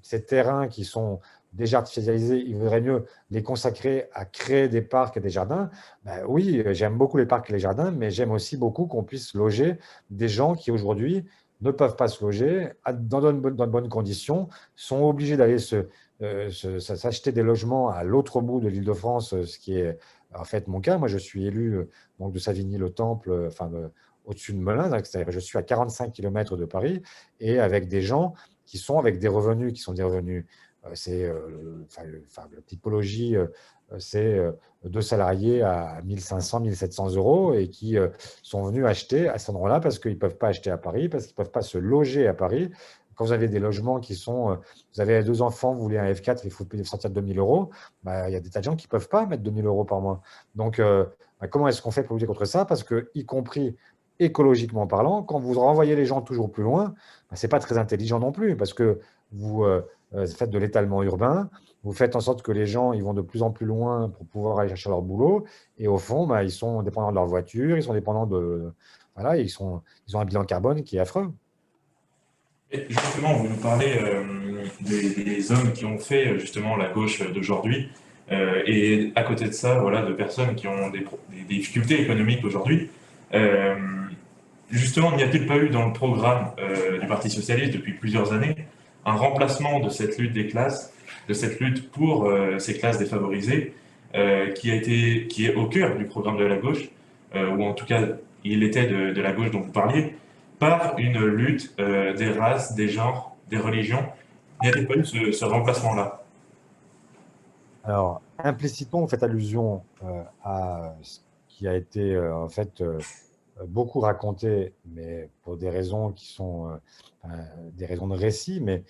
ces terrains qui sont déjà artificialisés, il vaudrait mieux les consacrer à créer des parcs et des jardins. Ben oui, j'aime beaucoup les parcs et les jardins, mais j'aime aussi beaucoup qu'on puisse loger des gens qui aujourd'hui ne peuvent pas se loger dans de bonnes conditions, sont obligés d'aller s'acheter des logements à l'autre bout de l'Île-de-France, ce qui est en fait mon cas. Moi, je suis élu donc, de Savigny-le-Temple, enfin, au-dessus de Melun, c'est-à-dire je suis à 45 km de Paris, et avec des gens qui sont avec des revenus qui sont des revenus, c'est la typologie, c'est 2 salariés à 1500, 1700 euros et qui sont venus acheter à cet endroit-là parce qu'ils ne peuvent pas acheter à Paris, parce qu'ils ne peuvent pas se loger à Paris. Quand vous avez des logements qui sont, vous avez 2 enfants, vous voulez un F4, il faut sortir de 2 000 euros, bah, il y a des tas de gens qui ne peuvent pas mettre 2 000 euros par mois. Donc, comment est-ce qu'on fait pour lutter contre ça? Parce que, y compris écologiquement parlant, quand vous renvoyez les gens toujours plus loin, bah, ce n'est pas très intelligent non plus, parce que vous faites de l'étalement urbain, vous faites en sorte que les gens ils vont de plus en plus loin pour pouvoir aller chercher leur boulot, et au fond, bah, ils sont dépendants de leur voiture, ils sont dépendants de… Voilà, ils ont un bilan carbone qui est affreux. Et justement, vous nous parlez des hommes qui ont fait justement la gauche d'aujourd'hui, et à côté de ça, voilà, de personnes qui ont des difficultés économiques aujourd'hui. Justement, n'y a-t-il pas eu dans le programme du Parti socialiste depuis plusieurs années un remplacement de cette lutte des classes, de cette lutte pour ces classes défavorisées, qui est au cœur du programme de la gauche, ou en tout cas, il était de la gauche dont vous parliez, par une lutte des races, des genres, des religions? N'y a-t-il pas eu ce remplacement-là? Alors, implicitement, vous faites allusion à ce qui a été en fait beaucoup raconté, mais pour des raisons qui sont des raisons de récit. Mais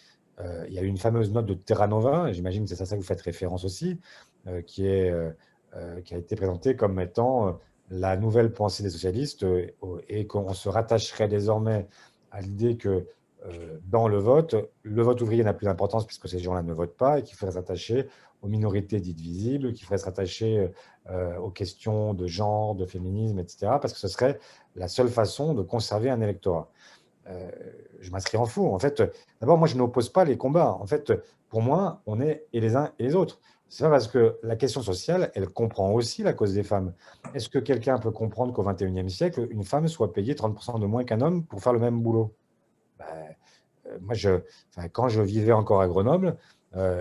il y a eu une fameuse note de Terra Nova, et j'imagine que c'est à ça que vous faites référence aussi, qui a été présentée comme étant la nouvelle pensée des socialistes, et qu'on se rattacherait désormais à l'idée que dans le vote ouvrier n'a plus d'importance puisque ces gens-là ne votent pas, et qu'il faudrait s'attacher aux minorités dites visibles, qu'il faudrait se rattacher aux questions de genre, de féminisme, etc., parce que ce serait la seule façon de conserver un électorat. Je m'inscris en faux. En fait, d'abord, moi, je n'oppose pas les combats. En fait, pour moi, on est et les uns et les autres. C'est pas parce que la question sociale, elle comprend aussi la cause des femmes. Est-ce que quelqu'un peut comprendre qu'au XXIe siècle, une femme soit payée 30% de moins qu'un homme pour faire le même boulot? Ben, moi, quand je vivais encore à Grenoble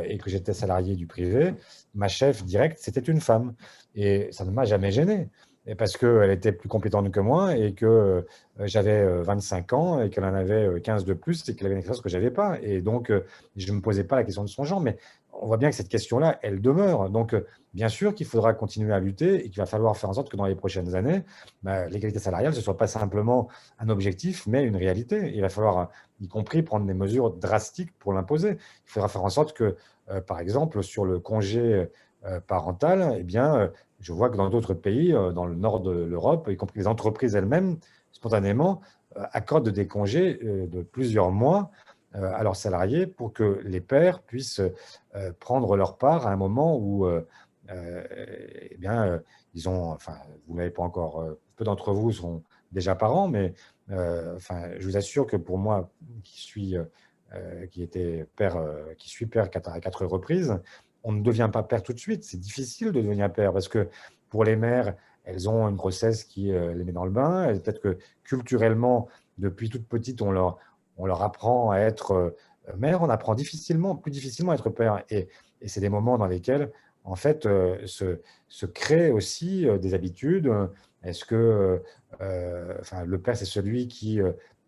et que j'étais salarié du privé, ma chef directe, c'était une femme. Et ça ne m'a jamais gêné. et parce qu'elle était plus compétente que moi et que j'avais 25 ans et qu'elle en avait 15 de plus et qu'elle avait une expérience que je n'avais pas. Et donc, je ne me posais pas la question de son genre, mais on voit bien que cette question-là, elle demeure. Donc, bien sûr qu'il faudra continuer à lutter et qu'il va falloir faire en sorte que dans les prochaines années, l'égalité salariale, ce ne soit pas simplement un objectif, mais une réalité. Il va falloir, y compris, prendre des mesures drastiques pour l'imposer. Il faudra faire en sorte que, par exemple, sur le congé parental, eh bien, je vois que dans d'autres pays, dans le nord de l'Europe, y compris les entreprises elles-mêmes, spontanément, accordent des congés de plusieurs mois à leurs salariés pour que les pères puissent prendre leur part à un moment où eh bien, ils ont, enfin, vous ne l'avez pas encore, peu d'entre vous sont déjà parents, mais enfin, je vous assure que pour moi, qui était père, qui suis père à 4 reprises, on ne devient pas père tout de suite. C'est difficile de devenir père parce que pour les mères, elles ont une grossesse qui les met dans le bain. Et peut-être que culturellement, depuis toute petite, on leur apprend à être mère, on apprend plus difficilement à être père. Et c'est des moments dans lesquels, en fait, se créent aussi des habitudes. Est-ce que enfin, le père, c'est celui qui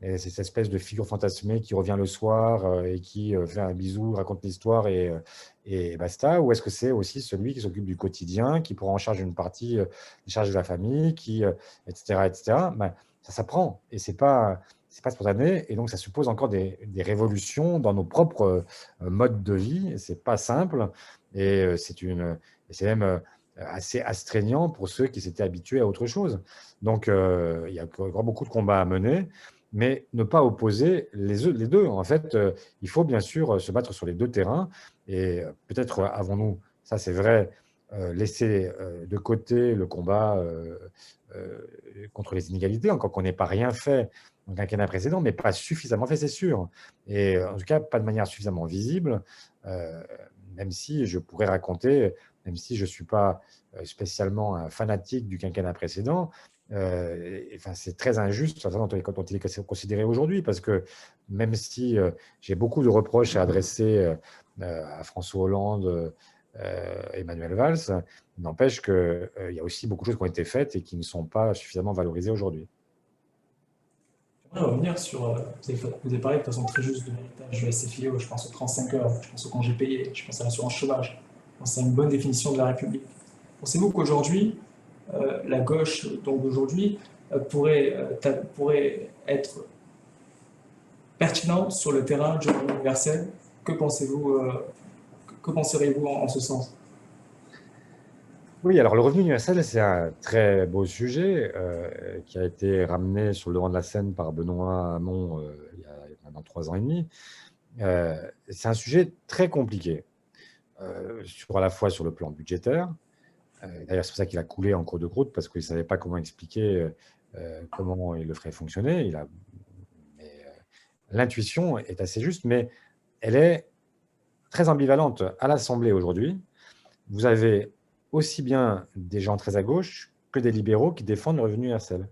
est cette espèce de figure fantasmée qui revient le soir et qui fait un bisou, raconte l'histoire et basta? Ou est-ce que c'est aussi celui qui s'occupe du quotidien, qui prend en charge une partie des charges de la famille, etc., etc. Ben, ça s'apprend et c'est pas spontané, et donc ça suppose encore des révolutions dans nos propres modes de vie. Et c'est pas simple, et c'est même assez astreignant pour ceux qui s'étaient habitués à autre chose. Donc il y a encore beaucoup de combats à mener, mais ne pas opposer les deux. En fait, il faut bien sûr se battre sur les deux terrains, et peut-être avons-nous, ça c'est vrai, laisser de côté le combat euh, contre les inégalités, encore qu'on n'ait pas rien fait dans le quinquennat précédent, mais pas suffisamment fait, c'est sûr. Et en tout cas, pas de manière suffisamment visible, euh, même si je pourrais raconter, même si je ne suis pas spécialement un fanatique du quinquennat précédent, enfin, c'est très injuste la façon dont il est considéré aujourd'hui, parce que même si j'ai beaucoup de reproches à adresser à François Hollande, Emmanuel Valls, il n'empêche qu'il y a aussi beaucoup de choses qui ont été faites et qui ne sont pas suffisamment valorisées aujourd'hui. J'aimerais revenir sur, vous avez parlé de façon très juste de l'héritage de la SFIO, je pense aux 35 heures, je pense au congé payé, je pense à l'assurance chômage, je pense à une bonne définition de la République. Pensez-vous qu'aujourd'hui, la gauche donc d'aujourd'hui pourrait être pertinente sur le terrain du revenu universel? Que pensez-vous, que penseriez-vous en ce sens? Oui, alors le revenu universel, c'est un très beau sujet qui a été ramené sur le devant de la scène par Benoît Hamon il y a maintenant 3 ans et demi. C'est un sujet très compliqué, à la fois sur le plan budgétaire. D'ailleurs, c'est pour ça qu'il a coulé en cours de route, parce qu'il ne savait pas comment expliquer comment il le ferait fonctionner. L'intuition est assez juste, mais elle est très ambivalente. À l'Assemblée aujourd'hui, vous avez aussi bien des gens très à gauche que des libéraux qui défendent le revenu universel,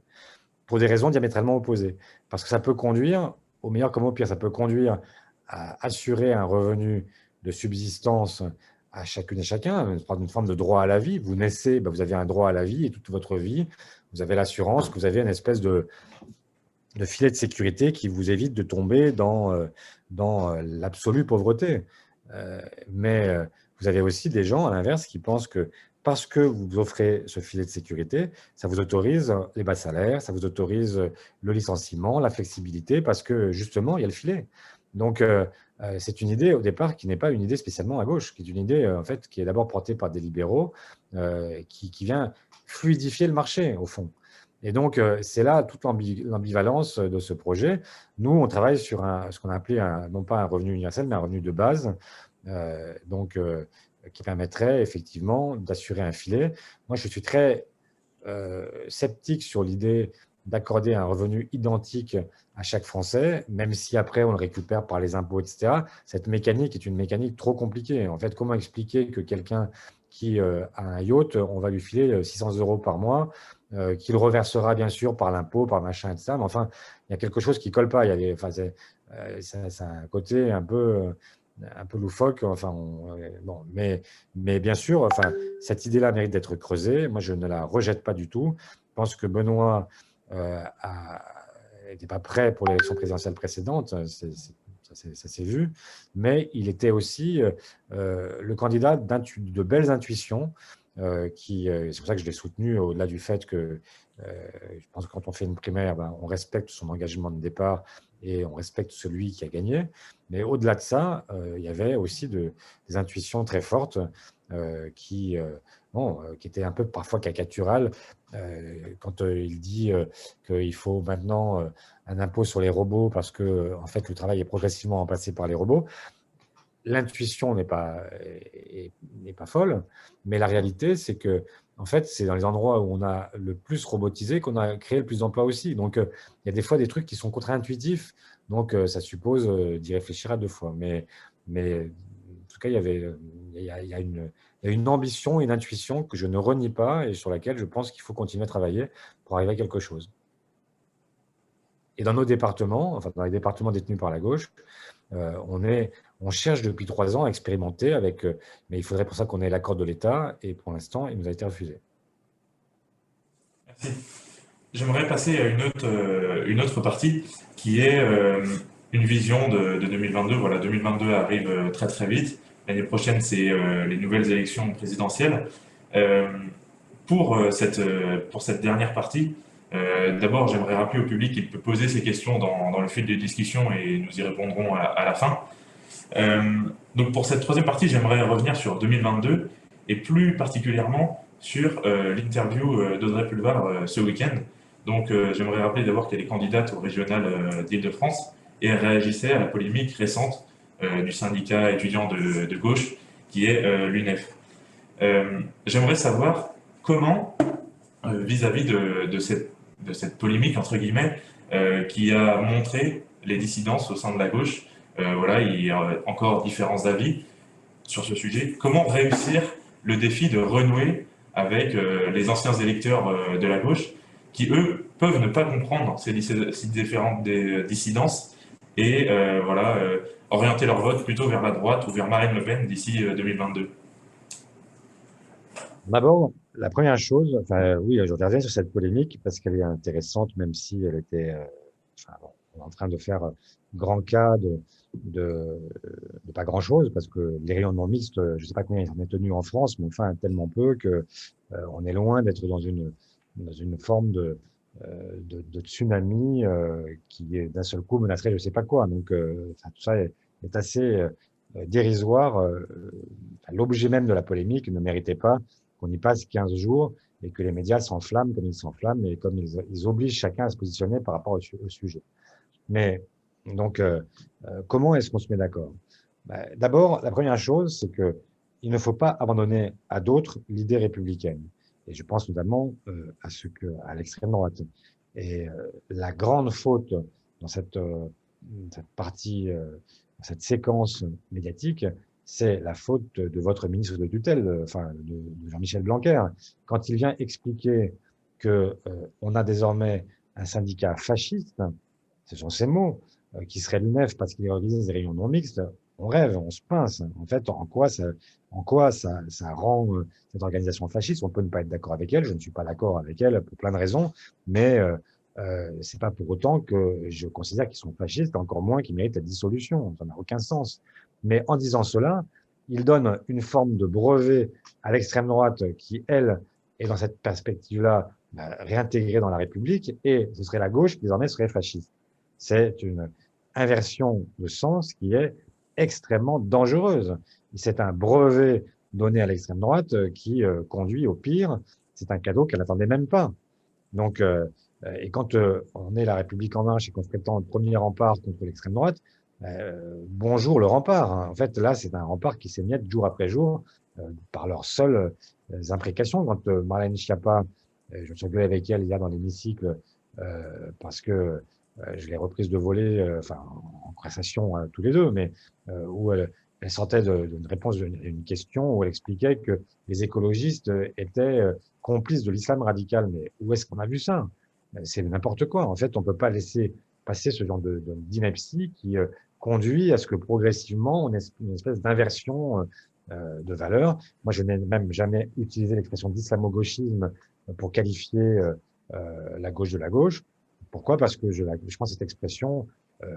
pour des raisons diamétralement opposées. Parce que ça peut conduire, au meilleur comme au pire, ça peut conduire à assurer un revenu de subsistance à chacune et chacun, une forme de droit à la vie. Vous naissez, vous avez un droit à la vie, et toute votre vie, vous avez l'assurance que vous avez une espèce de filet de sécurité qui vous évite de tomber dans l'absolue pauvreté. Mais vous avez aussi des gens, à l'inverse, qui pensent que parce que vous offrez ce filet de sécurité, ça vous autorise les bas salaires, ça vous autorise le licenciement, la flexibilité, parce que justement, il y a le filet. Donc, c'est une idée au départ qui n'est pas une idée spécialement à gauche, qui est une idée en fait qui est d'abord portée par des libéraux, qui vient fluidifier le marché au fond. Et donc, c'est là toute l'ambivalence de ce projet. Nous, on travaille sur ce qu'on a appelé non pas un revenu universel, mais un revenu de base, qui permettrait effectivement d'assurer un filet. Moi, je suis très sceptique sur l'idée d'accorder un revenu identique à chaque Français, même si après on le récupère par les impôts, etc. Cette mécanique est une mécanique trop compliquée. En fait, comment expliquer que quelqu'un qui a un yacht, on va lui filer 600 € par mois, qu'il reversera bien sûr par l'impôt, par machin, etc. Mais enfin, il y a quelque chose qui ne colle pas. Il y a c'est un côté un peu un peu loufoque. Enfin, bon, mais bien sûr, enfin, cette idée-là mérite d'être creusée. Moi, je ne la rejette pas du tout. Je pense que Benoît n'était pas prêt pour l'élection présidentielle précédente, ça s'est vu, mais il était aussi le candidat de belles intuitions. C'est pour ça que je l'ai soutenu, au-delà du fait que je pense que quand on fait une primaire, ben, on respecte son engagement de départ et on respecte celui qui a gagné. Mais au-delà de ça, il y avait aussi des intuitions très fortes qui étaient un peu parfois caricaturales. Quand il dit qu'il faut maintenant un impôt sur les robots parce que en fait, le travail est progressivement remplacé par les robots. L'intuition n'est pas folle, mais la réalité, c'est que en fait, c'est dans les endroits où on a le plus robotisé qu'on a créé le plus d'emplois aussi. Donc, il y a des fois des trucs qui sont contre-intuitifs. Donc, ça suppose d'y réfléchir à deux fois. Mais en tout cas, il y a une ambition, une intuition que je ne renie pas et sur laquelle je pense qu'il faut continuer à travailler pour arriver à quelque chose. Et dans nos départements, enfin dans les départements détenus par la gauche, on cherche depuis 3 ans à expérimenter mais il faudrait pour ça qu'on ait l'accord de l'État, et pour l'instant, il nous a été refusé. Merci. J'aimerais passer à une autre partie qui est une vision de 2022. Voilà, 2022 arrive très très vite. L'année prochaine, c'est les nouvelles élections présidentielles. Pour cette dernière partie, d'abord, j'aimerais rappeler au public qu'il peut poser ses questions dans le fil des discussions et nous y répondrons à la fin. Donc pour cette troisième partie, j'aimerais revenir sur 2022 et plus particulièrement sur l'interview d'Audrey Pulvar ce week-end. Donc j'aimerais rappeler d'abord qu'elle est candidate au régional d'Île-de-France et elle réagissait à la polémique récente du syndicat étudiant de gauche qui est l'UNEF. J'aimerais savoir comment, vis-à-vis de cette polémique, entre guillemets, qui a montré les dissidences au sein de la gauche, voilà, il y a encore différents avis sur ce sujet. Comment réussir le défi de renouer avec les anciens électeurs de la gauche qui, eux, peuvent ne pas comprendre ces différentes dissidences et voilà, orienter leur vote plutôt vers la droite ou vers Marine Le Pen d'ici 2022. D'abord, la première chose, enfin, oui, je reviens sur cette polémique parce qu'elle est intéressante, même si elle était on est en train de faire grand cas de pas grand-chose, parce que les rayonnements mixtes, je ne sais pas combien ils en ont tenu en France, mais enfin tellement peu que on est loin d'être dans une forme de tsunami qui d'un seul coup menacerait je ne sais pas quoi. Donc tout ça est assez dérisoire. L'objet même de la polémique ne méritait pas qu'on y passe 15 jours et que les médias s'enflamment comme ils s'enflamment et comme ils obligent chacun à se positionner par rapport au sujet. Mais donc, comment est-ce qu'on se met d'accord? D'abord, la première chose, c'est que il ne faut pas abandonner à d'autres l'idée républicaine. Et je pense notamment à l'extrême droite. Et la grande faute dans cette partie, cette séquence médiatique, c'est la faute de votre ministre de tutelle, enfin de Jean-Michel Blanquer, quand il vient expliquer que on a désormais un syndicat fasciste. Ce sont ces mots, qui serait l'UNEF parce qu'il organise des réunions non mixtes. On rêve, on se pince. En fait, en quoi ça rend cette organisation fasciste? On peut ne pas être d'accord avec elle. Je ne suis pas d'accord avec elle pour plein de raisons, mais c'est pas pour autant que je considère qu'ils sont fascistes, encore moins qu'ils méritent la dissolution. Ça n'a aucun sens. Mais en disant cela, il donne une forme de brevet à l'extrême droite qui, elle, est dans cette perspective-là réintégrée dans la République, et ce serait la gauche qui désormais serait fasciste. C'est une inversion de sens qui est extrêmement dangereuse. C'est un brevet donné à l'extrême droite qui conduit au pire. C'est un cadeau qu'elle n'attendait même pas. Donc, et quand on est la République en marche et qu'on se prétend le premier rempart contre l'extrême droite, bonjour le rempart. Hein. En fait, là, c'est un rempart qui s'émiette jour après jour par leurs seules imprécations. Quand Marlène Schiappa, je me suis engueulé avec elle hier dans l'hémicycle parce que je l'ai reprise de volée, en conversation tous les deux, mais où elle sortait d'une réponse à une question où elle expliquait que les écologistes étaient complices de l'islam radical. Mais où est-ce qu'on a vu ça? C'est n'importe quoi. En fait, on peut pas laisser passer ce genre d'ineptie qui conduit à ce que progressivement, on ait une espèce d'inversion de valeurs. Moi, je n'ai même jamais utilisé l'expression d'islamo-gauchisme pour qualifier la gauche de la gauche. Pourquoi? Parce que je pense cette expression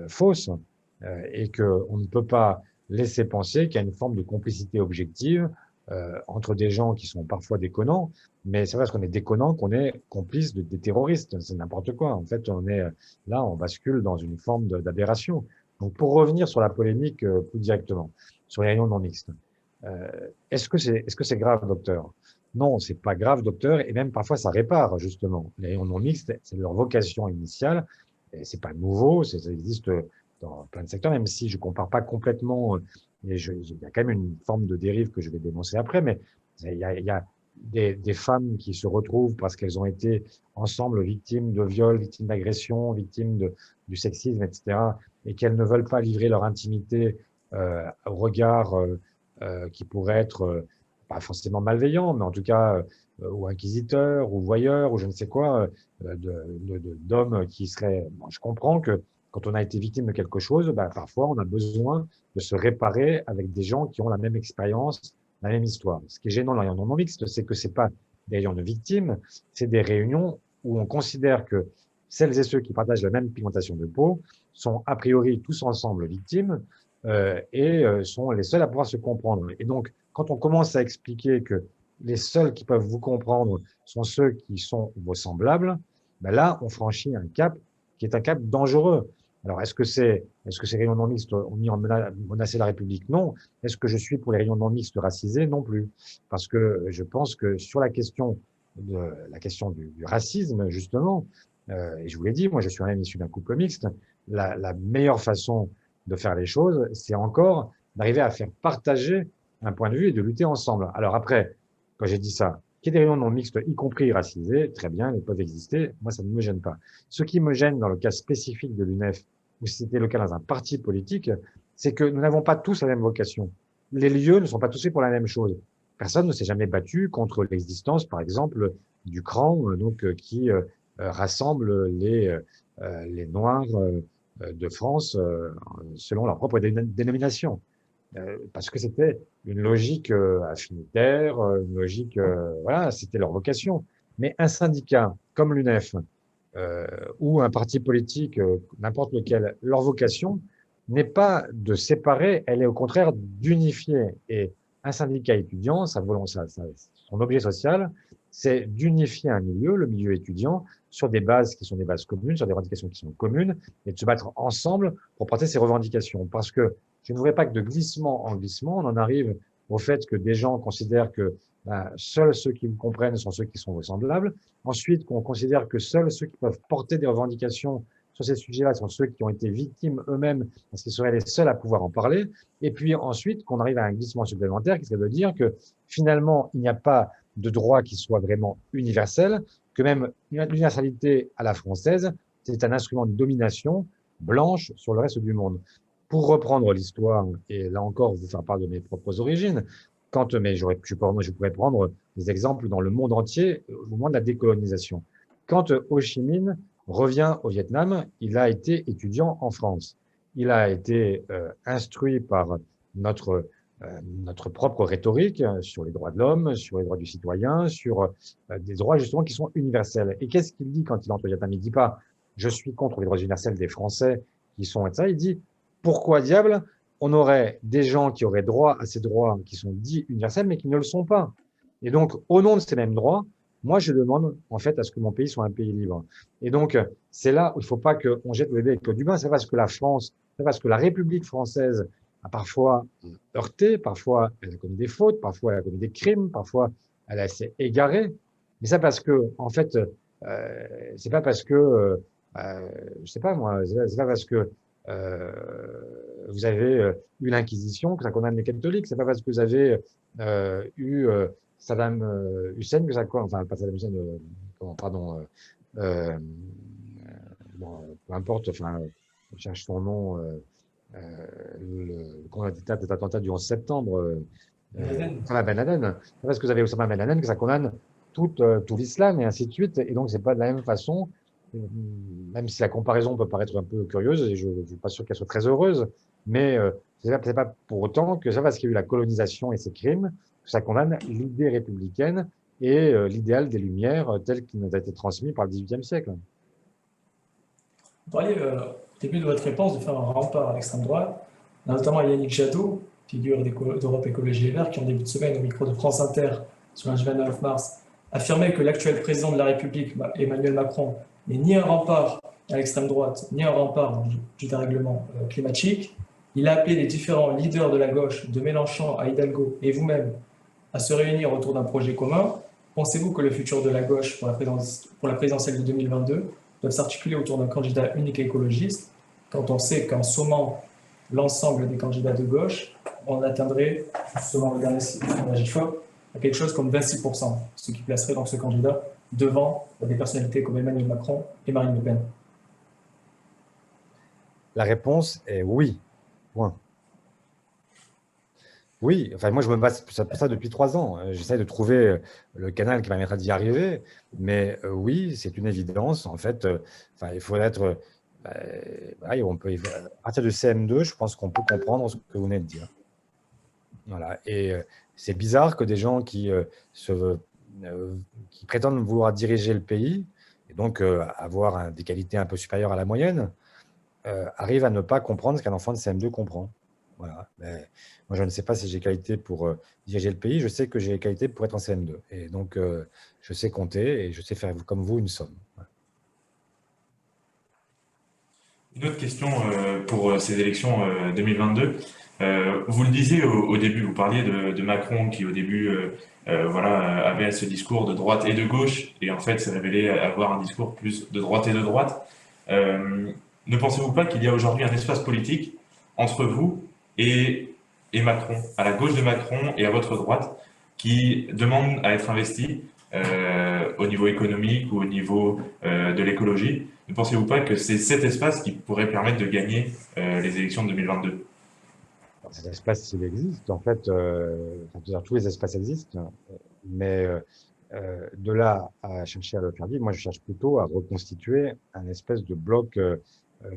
fausse et qu'on ne peut pas laisser penser qu'il y a une forme de complicité objective entre des gens qui sont parfois déconnants, mais c'est parce qu'on est déconnant qu'on est complice des terroristes. C'est n'importe quoi. En fait, on bascule dans une forme d'aberration. Donc, pour revenir sur la polémique plus directement, sur les réunions non mixtes, est-ce que c'est grave, docteur? Non, c'est pas grave, docteur, et même parfois ça répare justement. Les réunions non mixtes, c'est leur vocation initiale, et c'est pas nouveau, ça existe dans plein de secteurs, même si je compare pas complètement. Il y a quand même une forme de dérive que je vais dénoncer après, mais il y a des femmes qui se retrouvent parce qu'elles ont été ensemble victimes de viols, victimes d'agressions, victimes du sexisme, etc., et qu'elles ne veulent pas livrer leur intimité au regard qui pourrait être pas forcément malveillant, mais en tout cas ou inquisiteur, ou voyeur, ou je ne sais quoi, d'hommes qui seraient... Bon, je comprends que quand on a été victime de quelque chose, parfois on a besoin de se réparer avec des gens qui ont la même expérience, la même histoire. Ce qui est gênant dans les réunions non mixtes, c'est que c'est pas des réunions de victimes, c'est des réunions où on considère que celles et ceux qui partagent la même pigmentation de peau sont a priori tous ensemble victimes et sont les seuls à pouvoir se comprendre. Et donc, quand on commence à expliquer que les seuls qui peuvent vous comprendre sont ceux qui sont vos semblables, là, on franchit un cap qui est un cap dangereux. Alors, est-ce que ces réunions non mixtes ont mis en menacé la République? Non. Est-ce que je suis pour les réunions non mixtes racisées? Non plus. Parce que je pense que sur la question du racisme, justement, et je vous l'ai dit, moi, je suis même issu d'un couple mixte, la meilleure façon de faire les choses, c'est encore d'arriver à faire partager un point de vue et de lutter ensemble. Alors après, quand j'ai dit ça, qu'il y ait des réunions non mixtes, y compris racisées, très bien, elles peuvent exister, moi ça ne me gêne pas. Ce qui me gêne dans le cas spécifique de l'UNEF, ou si c'était le cas dans un parti politique, c'est que nous n'avons pas tous la même vocation. Les lieux ne sont pas tous faits pour la même chose. Personne ne s'est jamais battu contre l'existence, par exemple, du CRAN, qui rassemble les Noirs de France selon leur propre dénomination. Parce que c'était une logique affinitaire, une logique, voilà, c'était leur vocation. Mais un syndicat comme l'UNEF ou un parti politique, n'importe lequel, leur vocation n'est pas de séparer, elle est au contraire d'unifier. Et un syndicat étudiant, son objet social, c'est d'unifier un milieu, le milieu étudiant, sur des bases qui sont des bases communes, sur des revendications qui sont communes, et de se battre ensemble pour porter ces revendications. Parce que je ne voudrais pas que de glissement en glissement, on en arrive au fait que des gens considèrent que seuls ceux qui vous comprennent sont ceux qui sont ressemblables. Ensuite, qu'on considère que seuls ceux qui peuvent porter des revendications sur ces sujets-là sont ceux qui ont été victimes eux-mêmes, parce qu'ils seraient les seuls à pouvoir en parler. Et puis ensuite, qu'on arrive à un glissement supplémentaire qui serait de dire que finalement, il n'y a pas de droit qui soit vraiment universel, que même l'universalité à la française, c'est un instrument de domination blanche sur le reste du monde. Pour reprendre l'histoire, et là encore vous faire part de mes propres origines, mais je pourrais prendre des exemples dans le monde entier au moment de la décolonisation. Quand Ho Chi Minh revient au Vietnam, il a été étudiant en France. Il a été instruit par notre propre rhétorique sur les droits de l'homme, sur les droits du citoyen, sur des droits justement qui sont universels. Et qu'est-ce qu'il dit quand il entre au Vietnam? Il dit pas « je suis contre les droits universels des Français qui sont… » et ça, il dit « pourquoi diable on aurait des gens qui auraient droit à ces droits qui sont dits universels mais qui ne le sont pas ?» Et donc, au nom de ces mêmes droits, moi, je demande en fait à ce que mon pays soit un pays libre. Et donc, c'est là où il ne faut pas qu'on jette le bébé avec l'eau du bain. C'est parce que la France, c'est parce que la République française a parfois heurté, parfois elle a commis des fautes, parfois elle a commis des crimes, parfois elle s'est égarée. Mais ça parce que, en fait, c'est pas parce que, je sais pas moi, c'est pas parce que vous avez eu l'Inquisition que ça condamne les catholiques. C'est pas parce que vous avez eu Saddam Hussein que ça, enfin pas Saddam Hussein, pardon, bon, peu importe, enfin, je cherche son nom, le des attentats du 11 septembre, Osama Ben Laden. C'est parce que vous avez Osama Ben Laden que ça condamne tout l'islam et ainsi de suite. Et donc c'est pas de la même façon. Même si la comparaison peut paraître un peu curieuse, et je ne suis pas sûr qu'elle soit très heureuse, Mais ce n'est pas pour autant que ça, parce qu'il y a eu la colonisation et ses crimes, que ça condamne l'idée républicaine et l'idéal des Lumières tel qu'il nous a été transmis par le XVIIIe siècle. Vous parliez au début de votre réponse de faire un rempart à l'extrême droite. On a notamment Yannick Jadot, figure d'Europe Écologie Les Verts, qui en début de semaine au micro de France Inter sur lundi 29 mars affirmait que l'actuel président de la République, Emmanuel Macron, n'est ni un rempart à l'extrême droite, ni un rempart du dérèglement climatique. Il a appelé les différents leaders de la gauche, de Mélenchon à Hidalgo et vous-même, à se réunir autour d'un projet commun. Pensez-vous que le futur de la gauche pour la présidentielle de 2022 doit s'articuler autour d'un candidat unique et écologiste, quand on sait qu'en sommant l'ensemble des candidats de gauche, on atteindrait, selon le dernier sondage IFOP, à quelque chose comme 26%, ce qui placerait donc ce candidat devant des personnalités comme Emmanuel Macron et Marine Le Pen? La réponse est oui. Point. Oui, enfin moi je me base sur ça depuis 3 ans. J'essaie de trouver le canal qui permettra d'y arriver, mais oui, c'est une évidence. En fait, enfin, il faut être. On peut, à partir de CM2, je pense qu'on peut comprendre ce que vous venez de dire. Voilà. Et c'est bizarre que des gens qui prétendent vouloir diriger le pays, et donc avoir des qualités un peu supérieures à la moyenne, arrivent à ne pas comprendre ce qu'un enfant de CM2 comprend. Voilà. Mais moi, je ne sais pas si j'ai qualité pour diriger le pays. Je sais que j'ai qualité pour être en CM2. Et donc, je sais compter et je sais faire comme vous une somme. Voilà. Une autre question pour ces élections 2022. Vous le disiez au début, vous parliez de Macron qui au début avait ce discours de droite et de gauche et en fait s'est révélé avoir un discours plus de droite et de droite. Ne pensez-vous pas qu'il y a aujourd'hui un espace politique entre vous et Macron, à la gauche de Macron et à votre droite, qui demande à être investi au niveau économique ou au niveau de l'écologie? Ne pensez-vous pas que c'est cet espace qui pourrait permettre de gagner les élections de 2022? Alors, cet espace, il existe. En fait, tous les espaces existent. Mais de là à chercher à le faire vivre, moi, je cherche plutôt à reconstituer un espèce de bloc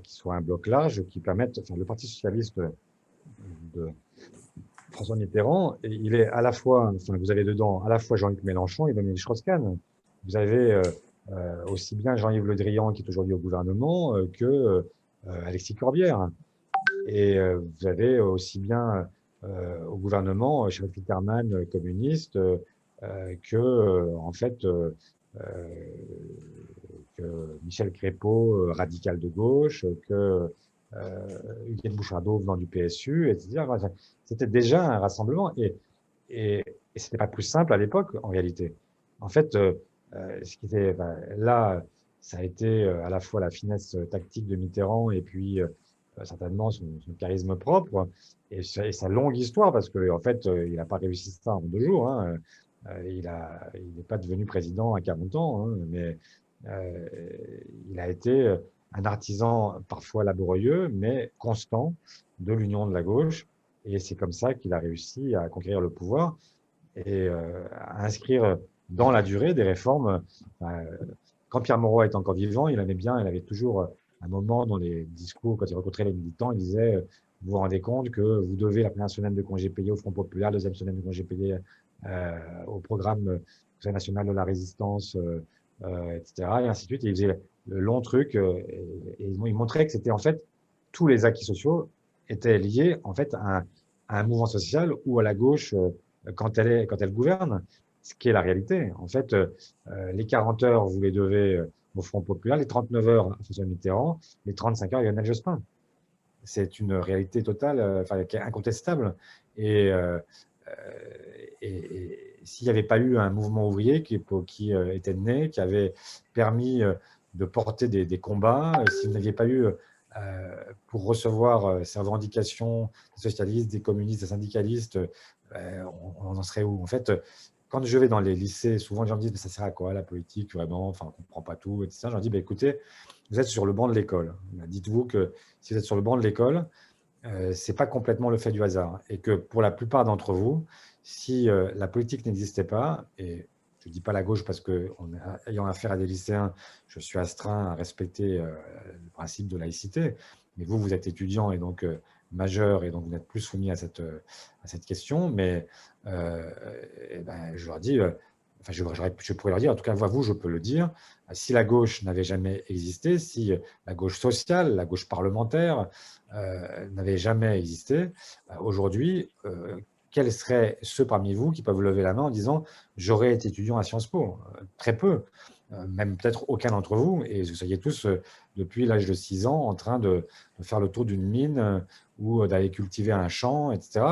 qui soit un bloc large, qui permette, enfin, le Parti socialiste de François Mitterrand, il est à la fois, enfin, vous avez dedans à la fois Jean-Luc Mélenchon et Dominique Strauss-Kahn. Vous avez aussi bien Jean-Yves Le Drian, qui est aujourd'hui au gouvernement, que Alexis Corbière. Et vous avez aussi bien au gouvernement Charles Peterman, communiste, en fait, que Michel Crépeau, radical de gauche, que Huguette Bouchardot venant du PSU, etc. C'était déjà un rassemblement et c'était pas plus simple à l'époque en réalité. En fait, ce qui était là, ça a été à la fois la finesse tactique de Mitterrand et puis certainement son charisme propre et sa longue histoire parce que en fait, il n'a pas réussi ça en 2 jours. Hein. Il n'est pas devenu président à 40 ans, hein, mais il a été un artisan parfois laborieux, mais constant de l'union de la gauche. Et c'est comme ça qu'il a réussi à conquérir le pouvoir et à inscrire dans la durée des réformes. Quand Pierre Mauroy est encore vivant, il avait toujours un moment dans les discours, quand il rencontrait les militants, il disait vous vous rendez compte que vous devez la première semaine de congé payé au Front populaire, deuxième semaine de congé payé au programme Conseil national de la résistance, etc. Et ainsi de suite. Et il faisait le long truc et il montrait que c'était en fait tous les acquis sociaux étaient liés en fait à un mouvement social ou à la gauche quand elle gouverne, ce qui est la réalité. En fait, les 40 heures, vous les devez au Front populaire, les 39 heures à François Mitterrand, les 35 heures à Lionel Jospin. C'est une réalité totale, qui est incontestable. Et s'il n'y avait pas eu un mouvement ouvrier qui était né, qui avait permis de porter des combats, si vous n'aviez pas eu pour recevoir ces revendications des socialistes, des communistes, des syndicalistes, on en serait où? En fait, quand je vais dans les lycées, souvent les gens me disent « ça sert à quoi la politique, vraiment, enfin, on ne comprend pas tout, etc. » Je leur dis « écoutez, vous êtes sur le banc de l'école. Dites-vous que si vous êtes sur le banc de l'école, ce n'est pas complètement le fait du hasard. Et que pour la plupart d'entre vous, si la politique n'existait pas, et je ne dis pas la gauche parce qu'ayant affaire à des lycéens, je suis astreint à respecter le principe de laïcité, mais vous êtes étudiant et donc majeur et donc vous n'êtes plus soumis à cette question. Mais je leur dis, enfin, je pourrais leur dire, en tout cas, vous, je peux le dire, si la gauche n'avait jamais existé, si la gauche sociale, la gauche parlementaire n'avait jamais existé, aujourd'hui, quels seraient ceux parmi vous qui peuvent lever la main en disant « j'aurais été étudiant à Sciences Po » Très peu, même peut-être aucun d'entre vous, et vous soyez tous, depuis l'âge de 6 ans, en train de faire le tour d'une mine ou d'aller cultiver un champ, etc.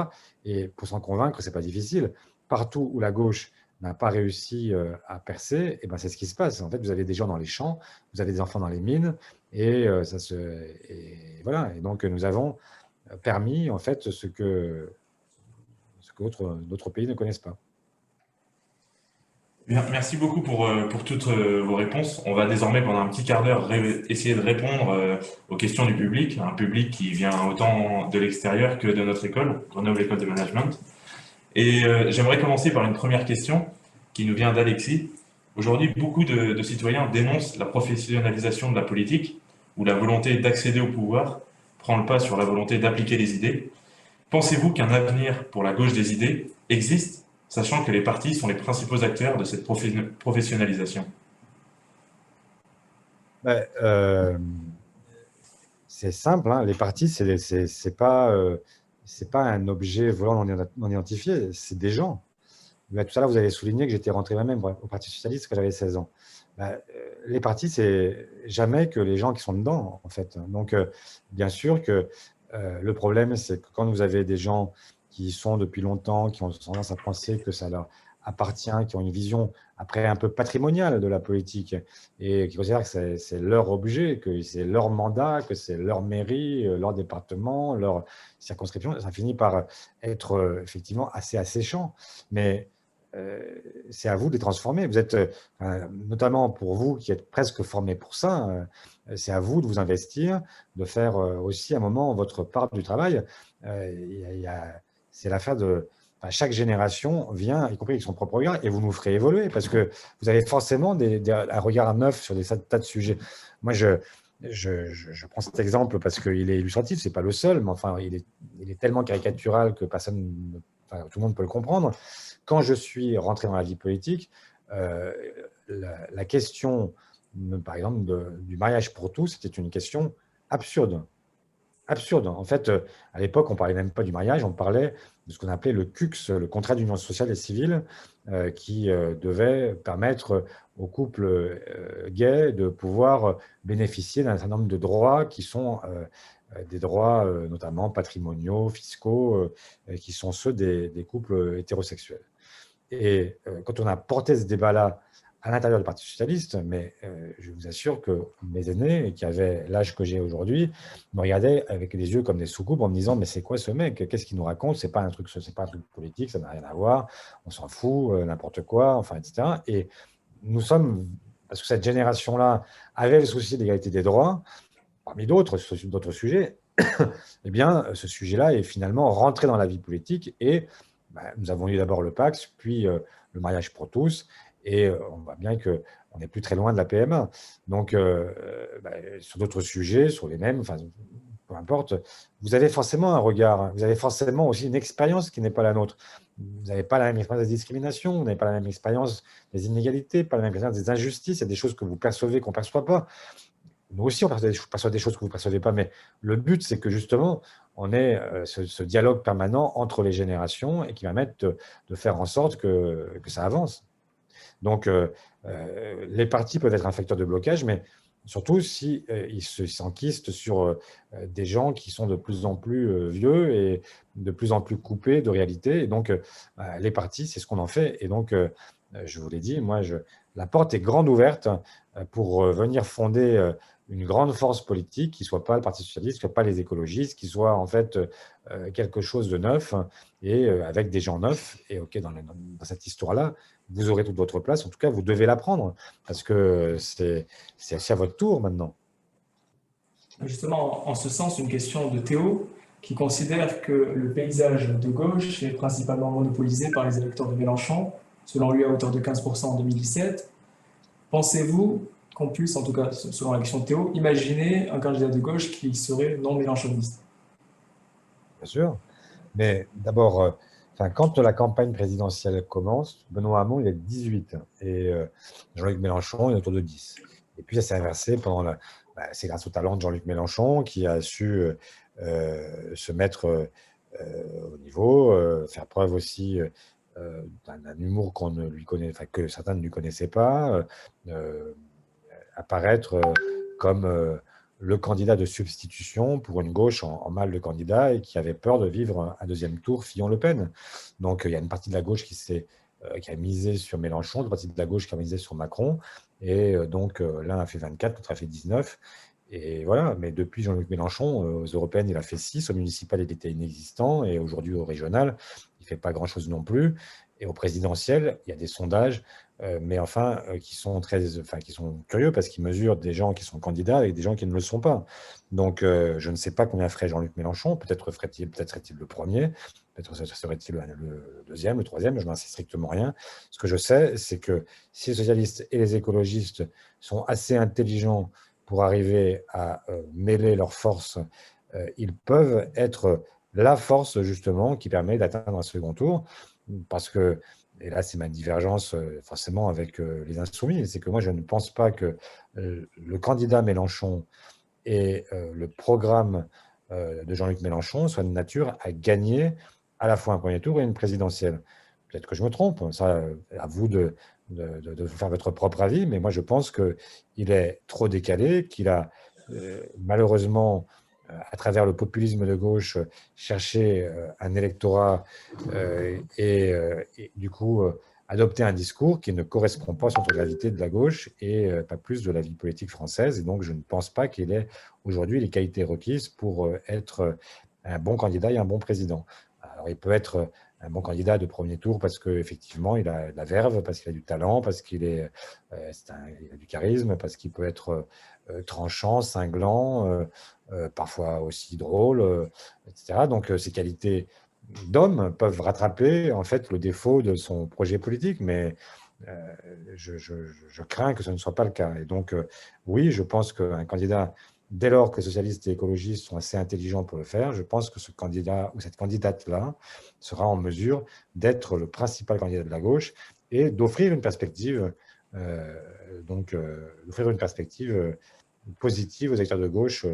Et pour s'en convaincre, ce n'est pas difficile. Partout où la gauche n'a pas réussi à percer, et ben c'est ce qui se passe. En fait, vous avez des gens dans les champs, vous avez des enfants dans les mines, et voilà. Et donc, nous avons permis, en fait, ce que d'autres pays ne connaissent pas. Bien, merci beaucoup pour toutes vos réponses. On va désormais, pendant un petit quart d'heure, essayer de répondre aux questions du public, un public qui vient autant de l'extérieur que de notre école, Grenoble École de Management. Et j'aimerais commencer par une première question qui nous vient d'Alexis. Aujourd'hui, beaucoup de citoyens dénoncent la professionnalisation de la politique, où la volonté d'accéder au pouvoir prend le pas sur la volonté d'appliquer les idées. Pensez-vous qu'un avenir pour la gauche des idées existe, sachant que les partis sont les principaux acteurs de cette professionnalisation? C'est simple, hein, les partis, c'est pas un objet volant non identifié, c'est des gens. Tout à l'heure, vous avez souligné que j'étais rentré moi-même au Parti socialiste quand j'avais 16 ans. Les partis, c'est jamais que les gens qui sont dedans, en fait. Donc, bien sûr que le problème, c'est que quand vous avez des gens qui y sont depuis longtemps, qui ont tendance à penser que ça leur appartient, qui ont une vision après un peu patrimoniale de la politique et qui considèrent que c'est leur objet, que c'est leur mandat, que c'est leur mairie, leur département, leur circonscription, ça finit par être effectivement assez asséchant. Mais c'est à vous de les transformer. Vous êtes, notamment pour vous qui êtes presque formés pour ça, c'est à vous de vous investir, de faire aussi à un moment votre part du travail. C'est l'affaire de... Enfin, chaque génération vient, y compris avec son propre regard, et vous nous ferez évoluer, parce que vous avez forcément un regard neuf sur des tas de sujets. Moi, je prends cet exemple parce qu'il est illustratif, ce n'est pas le seul, mais enfin, il est tellement caricatural que tout le monde peut le comprendre. Quand je suis rentré dans la vie politique, la question, par exemple, du mariage pour tous, c'était une question absurde. Absurde. En fait, à l'époque, on ne parlait même pas du mariage, on parlait de ce qu'on appelait le CUCS, le contrat d'union sociale et civile, qui devait permettre aux couples gays de pouvoir bénéficier d'un certain nombre de droits qui sont des droits notamment patrimoniaux, fiscaux, qui sont ceux des couples hétérosexuels. Et quand on a porté ce débat-là à l'intérieur du Parti socialiste, mais je vous assure que mes aînés, qui avaient l'âge que j'ai aujourd'hui, me regardaient avec des yeux comme des soucoupes en me disant « mais c'est quoi ce mec? Qu'est-ce qu'il nous raconte? C'est pas un truc politique, ça n'a rien à voir, on s'en fout, n'importe quoi, enfin, etc. » Et nous sommes, parce que cette génération-là avait le souci de l'égalité des droits, parmi d'autres sujets, eh bien, ce sujet-là est finalement rentré dans la vie politique et nous avons eu d'abord le PACS, puis le mariage pour tous, et on voit bien qu'on n'est plus très loin de la PMA. Donc, sur d'autres sujets, sur les mêmes, enfin, peu importe, vous avez forcément un regard, vous avez forcément aussi une expérience qui n'est pas la nôtre. Vous n'avez pas la même expérience des discriminations, vous n'avez pas la même expérience des inégalités, pas la même expérience des injustices, il y a des choses que vous percevez qu'on ne perçoit pas. Nous aussi, on perçoit des choses que vous ne percevez pas, mais le but, c'est que justement, on ait ce dialogue permanent entre les générations et qui va permettre de faire en sorte que ça avance. Donc, les partis peuvent être un facteur de blocage, mais surtout si ils s'enquistent sur des gens qui sont de plus en plus vieux et de plus en plus coupés de réalité. Et donc, les partis, c'est ce qu'on en fait. Et donc, je vous l'ai dit, moi, la porte est grande ouverte pour venir fonder une grande force politique qui ne soit pas le Parti socialiste, qui ne soit pas les écologistes, qui soit en fait quelque chose de neuf et avec des gens neufs. Et OK, dans cette histoire-là, vous aurez toute votre place. En tout cas, vous devez la prendre parce que c'est à votre tour maintenant. Justement, en ce sens, une question de Théo qui considère que le paysage de gauche est principalement monopolisé par les électeurs de Mélenchon, selon lui à hauteur de 15% en 2017. Pensez-vous qu'on puisse, en tout cas selon la question de Théo, imaginer un candidat de gauche qui serait non mélenchoniste? bien sûr. Mais d'abord, quand la campagne présidentielle commence, Benoît Hamon, il est 18 et Jean-Luc Mélenchon est autour de 10. Et puis, ça s'est inversé c'est grâce au talent de Jean-Luc Mélenchon qui a su se mettre au niveau, faire preuve aussi d'un humour qu'on ne lui connaît, que certains ne lui connaissaient pas, euh, apparaître comme le candidat de substitution pour une gauche en mal de candidat et qui avait peur de vivre un deuxième tour Fillon-Le Pen. Donc il y a une partie de la gauche qui a misé sur Mélenchon, une partie de la gauche qui a misé sur Macron, et donc l'un a fait 24, l'autre a fait 19. Et voilà, mais depuis Jean-Luc Mélenchon, aux européennes, il a fait 6, au municipal, il était inexistant, et aujourd'hui au régional, il ne fait pas grand-chose non plus. Et au présidentiel, il y a des sondages, mais qui sont qui sont curieux parce qu'ils mesurent des gens qui sont candidats avec des gens qui ne le sont pas. Donc, je ne sais pas combien ferait Jean-Luc Mélenchon. Peut-être serait-il le premier, peut-être serait-il le deuxième, le troisième. Je n'en sais strictement rien. Ce que je sais, c'est que si les socialistes et les écologistes sont assez intelligents pour arriver à mêler leurs forces, ils peuvent être la force justement qui permet d'atteindre un second tour. Parce que, et là c'est ma divergence forcément avec les Insoumis, c'est que moi je ne pense pas que le candidat Mélenchon et le programme de Jean-Luc Mélenchon soient de nature à gagner à la fois un premier tour et une présidentielle. Peut-être que je me trompe, ça, à vous de faire votre propre avis, mais moi je pense qu'il est trop décalé, qu'il a malheureusement, à travers le populisme de gauche, cherché un électorat et du coup adopter un discours qui ne correspond pas sur la réalité de la gauche et pas plus de la vie politique française. Et donc je ne pense pas qu'il ait aujourd'hui les qualités requises pour être un bon candidat et un bon président. Alors il peut être un bon candidat de premier tour parce qu'effectivement, il a de la verve, parce qu'il a du talent, parce il a du charisme, parce qu'il peut être tranchant, cinglant, parfois aussi drôle, etc. Donc, ces qualités d'homme peuvent rattraper en fait le défaut de son projet politique, mais je crains que ce ne soit pas le cas. Et donc, oui, je pense qu'un candidat, dès lors que les socialistes et écologistes sont assez intelligents pour le faire, je pense que ce candidat ou cette candidate-là sera en mesure d'être le principal candidat de la gauche et d'offrir une perspective, d'offrir une perspective positive aux électeurs de gauche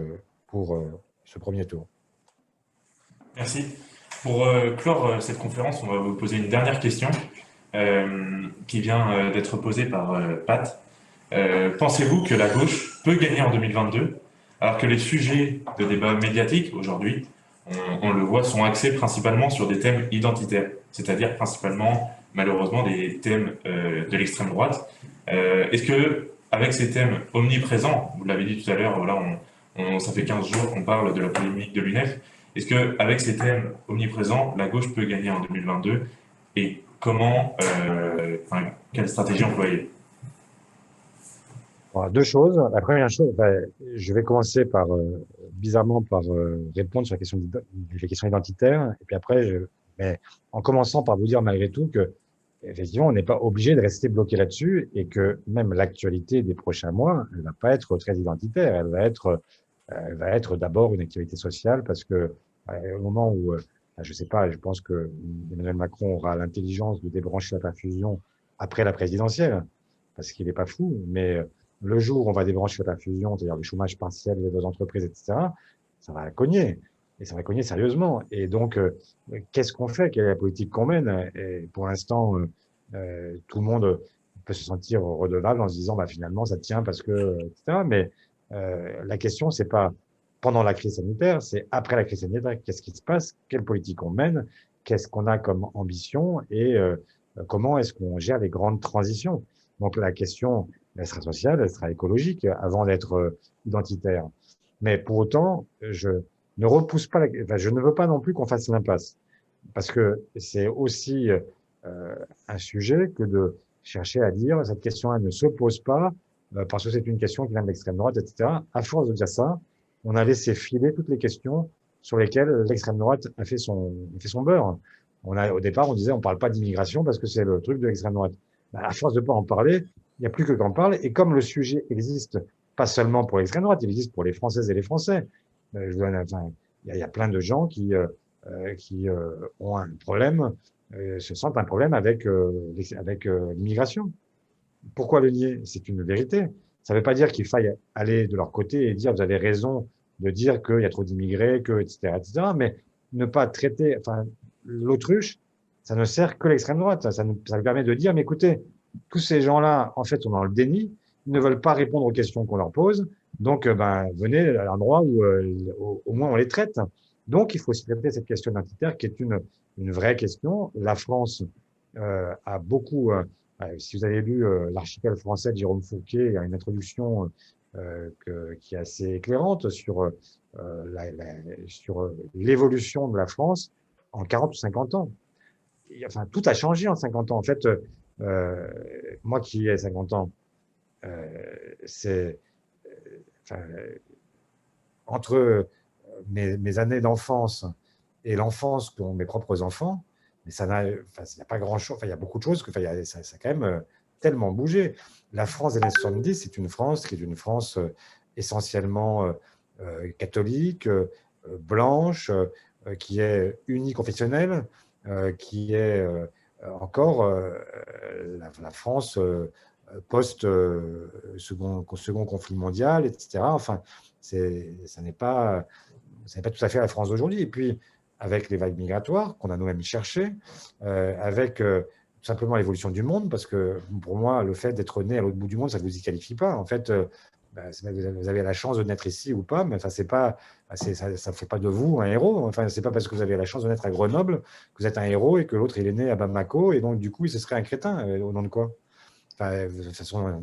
pour ce premier tour. Merci. Pour clore cette conférence, on va vous poser une dernière question qui vient d'être posée par Pat. Pensez-vous que la gauche peut gagner en 2022 alors que les sujets de débat médiatique aujourd'hui, on le voit, sont axés principalement sur des thèmes identitaires, c'est-à-dire principalement, malheureusement, des thèmes de l'extrême droite. Est-ce que, avec ces thèmes omniprésents, vous l'avez dit tout à l'heure, voilà, ça fait 15 jours qu'on parle de la polémique de l'UNEF, est-ce qu'avec ces thèmes omniprésents, la gauche peut gagner en 2022 et comment, quelle stratégie employer? Bon, deux choses. La première chose, je vais commencer bizarrement par répondre sur les questions identitaires, et puis après, mais en commençant par vous dire malgré tout que effectivement, on n'est pas obligé de rester bloqué là-dessus et que même l'actualité des prochains mois, elle va pas être très identitaire. Elle va être d'abord une activité sociale parce que au moment où, je sais pas, je pense que Emmanuel Macron aura l'intelligence de débrancher la perfusion après la présidentielle parce qu'il n'est pas fou, mais le jour où on va débrancher la perfusion, c'est-à-dire le chômage partiel des entreprises, etc., ça va cogner. Et ça va cogner sérieusement. Et donc, qu'est-ce qu'on fait? Quelle est la politique qu'on mène? Et pour l'instant, tout le monde peut se sentir redevable en se disant, bah, finalement, ça tient parce que, etc. Mais la question, c'est pas pendant la crise sanitaire, c'est après la crise sanitaire. Qu'est-ce qui se passe? Quelle politique on mène? Qu'est-ce qu'on a comme ambition? Et comment est-ce qu'on gère les grandes transitions? Donc, la question, elle sera sociale, elle sera écologique avant d'être identitaire. Mais pour autant, je ne repousse pas, je ne veux pas non plus qu'on fasse l'impasse, parce que c'est aussi un sujet que de chercher à dire cette question-là ne se pose pas parce que c'est une question qui vient de l'extrême droite, etc. À force de dire ça, on a laissé filer toutes les questions sur lesquelles l'extrême droite a fait son beurre. Au départ, on disait on parle pas d'immigration parce que c'est le truc de l'extrême droite. À force de pas en parler, il n'y a plus que qu'en parle. Et comme le sujet existe pas seulement pour l'extrême droite, il existe pour les Françaises et les Français. Il y a plein de gens qui qui ont un problème, se sentent un problème avec, avec l'immigration. Pourquoi le nier? C'est une vérité. Ça ne veut pas dire qu'il faille aller de leur côté et dire vous avez raison de dire qu'il y a trop d'immigrés, que, etc., etc., mais ne pas traiter, enfin, l'autruche, ça ne sert que l'extrême droite. Ça nous permet de dire, mais écoutez, tous ces gens-là, en fait, sont dans le déni, ils ne veulent pas répondre aux questions qu'on leur pose, donc, ben, venez à l'endroit où, au moins, on les traite. Donc, il faut aussi traiter cette question identitaire qui est une vraie question. La France a beaucoup, si vous avez lu l'archipel français de Jérôme Fourquet, il y a une introduction qui est assez éclairante sur, sur l'évolution de la France en 40 ou 50 ans. Enfin, tout a changé en 50 ans. En fait, moi qui ai 50 ans, c'est enfin, entre mes années d'enfance et l'enfance qu'ont mes propres enfants, mais ça n'a, enfin, il n'y a pas grand-chose, enfin, il y a beaucoup de choses, ça a quand même tellement bougé. La France des années 70, c'est une France qui est une France essentiellement catholique, blanche, qui est uniconfessionnelle, qui est encore la France post-second conflit mondial, etc. Enfin, ça n'est pas tout à fait la France d'aujourd'hui. Et puis, avec les vagues migratoires qu'on a nous-mêmes cherchées, avec tout simplement l'évolution du monde, parce que pour moi, le fait d'être né à l'autre bout du monde, ça ne vous y qualifie pas. En fait, vous avez la chance de naître ici ou pas, mais enfin, ça ne fait pas de vous un héros. Enfin, ce n'est pas parce que vous avez la chance de naître à Grenoble que vous êtes un héros et que l'autre, il est né à Bamako, et donc, du coup, ce serait un crétin. Au nom de quoi? Enfin, de toute façon,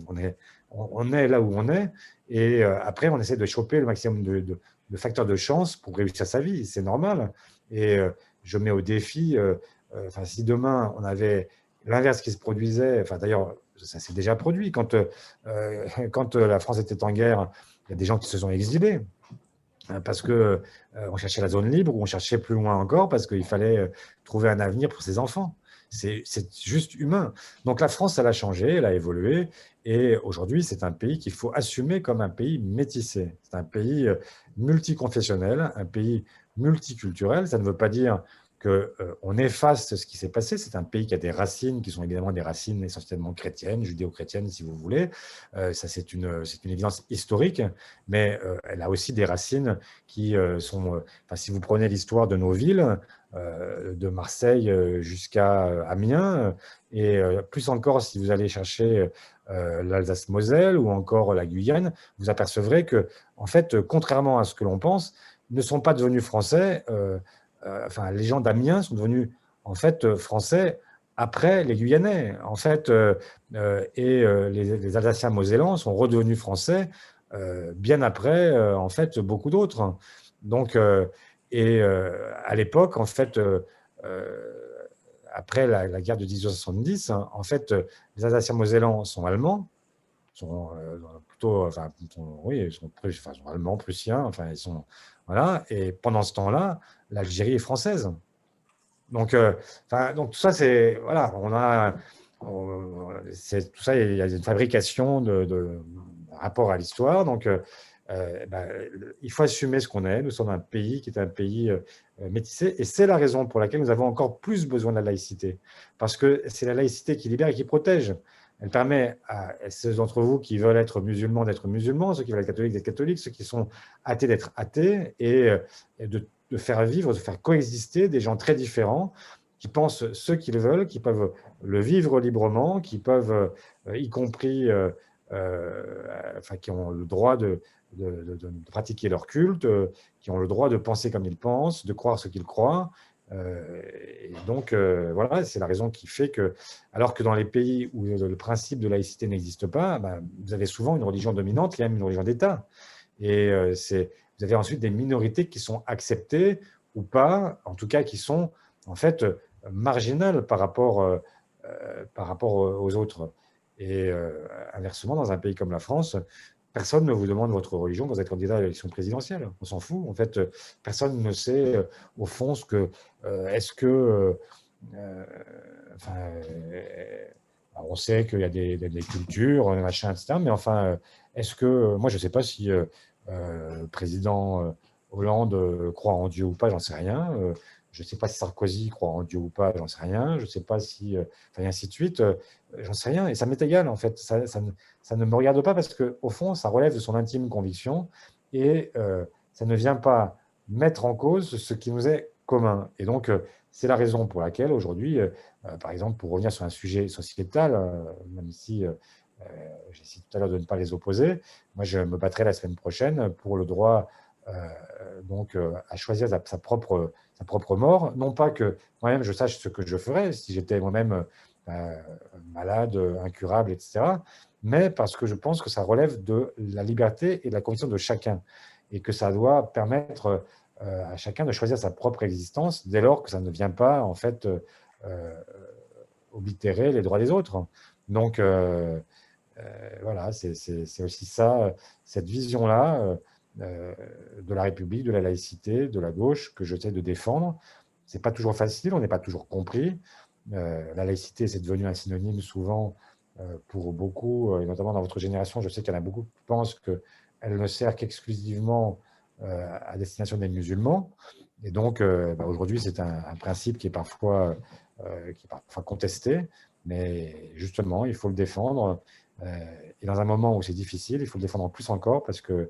on est là où on est, et après, on essaie de choper le maximum de facteurs de chance pour réussir sa vie. C'est normal. Et je mets au défi, enfin, si demain, on avait l'inverse qui se produisait, enfin, d'ailleurs, ça s'est déjà produit. Quand la France était en guerre, il y a des gens qui se sont exilés parce que on cherchait la zone libre, ou on cherchait plus loin encore parce qu'il fallait trouver un avenir pour ses enfants. C'est juste humain. Donc la France, elle a changé, elle a évolué, et aujourd'hui, c'est un pays qu'il faut assumer comme un pays métissé. C'est un pays multiconfessionnel, un pays multiculturel. Ça ne veut pas dire qu'on efface ce qui s'est passé. C'est un pays qui a des racines, qui sont évidemment des racines essentiellement chrétiennes, judéo-chrétiennes, si vous voulez. Ça, c'est une évidence historique, mais elle a aussi des racines qui sont... Enfin, si vous prenez l'histoire de nos villes, de Marseille jusqu'à Amiens, et plus encore si vous allez chercher l'Alsace-Moselle ou encore la Guyane, vous apercevrez que, en fait, contrairement à ce que l'on pense, ne sont pas devenus français. Enfin, les gens d'Amiens sont devenus en fait français après les Guyanais, en fait, et les Alsaciens mosellans sont redevenus français bien après, en fait, beaucoup d'autres. Donc, à l'époque, en fait, après la guerre de 1870, hein, en fait, les Alsaciens mosellans sont allemands, sont plutôt, enfin, oui, ils sont allemands, prussiens, enfin, ils sont, voilà. Et pendant ce temps-là, l'Algérie est française. Donc, donc tout ça, c'est, voilà, tout ça, il y a une fabrication de rapport à l'histoire. Donc, il faut assumer ce qu'on est. Nous sommes un pays qui est un pays métissé, et c'est la raison pour laquelle nous avons encore plus besoin de la laïcité, parce que c'est la laïcité qui libère et qui protège. Elle permet à ceux d'entre vous qui veulent être musulmans d'être musulmans, ceux qui veulent être catholiques d'être catholiques, ceux qui sont athées d'être athées, et de faire vivre, de faire coexister des gens très différents, qui pensent ce qu'ils veulent, qui peuvent le vivre librement, qui peuvent, y compris, enfin, qui ont le droit de pratiquer leur culte, qui ont le droit de penser comme ils pensent, de croire ce qu'ils croient. Et donc, voilà, c'est la raison qui fait que, alors que dans les pays où le principe de laïcité n'existe pas, vous avez souvent une religion dominante qui est même une religion d'État. Et vous avez ensuite des minorités qui sont acceptées ou pas, en tout cas qui sont en fait marginales par rapport aux autres. Et inversement, dans un pays comme la France, personne ne vous demande votre religion quand vous êtes candidat à l'élection présidentielle. On s'en fout. En fait, personne ne sait, au fond, ce que. Est-ce que. Enfin, on sait qu'il y a des cultures, machin, etc. Mais enfin, est-ce que. Moi, je ne sais pas si le président Hollande croit en Dieu ou pas, j'en sais rien. Je ne sais pas si Sarkozy croit en Dieu ou pas, j'en sais rien. Je ne sais pas si… enfin, et ainsi de suite, j'en sais rien. Et ça m'est égal, en fait. Ça ne me regarde pas parce qu'au fond, ça relève de son intime conviction et ça ne vient pas mettre en cause ce qui nous est commun. Et donc, c'est la raison pour laquelle aujourd'hui, par exemple, pour revenir sur un sujet sociétal, même si j'ai essayé tout à l'heure de ne pas les opposer, moi, je me battrai la semaine prochaine pour le droit à choisir sa propre mort. Non pas que moi-même, je sache ce que je ferais si j'étais moi-même malade, incurable, etc., mais parce que je pense que ça relève de la liberté et de la conviction de chacun et que ça doit permettre à chacun de choisir sa propre existence dès lors que ça ne vient pas, en fait, oblitérer les droits des autres. Donc, voilà, c'est aussi ça, cette vision-là de la République, de la laïcité, de la gauche que j'essaie de défendre. Ce n'est pas toujours facile, on n'est pas toujours compris. La laïcité, c'est devenu un synonyme souvent pour beaucoup, et notamment dans votre génération, je sais qu'il y en a beaucoup qui pensent qu'elle ne sert qu'exclusivement à destination des musulmans. Et donc, aujourd'hui, c'est un principe qui est parfois contesté, mais justement, il faut le défendre. Et dans un moment où c'est difficile, il faut le défendre en plus encore parce que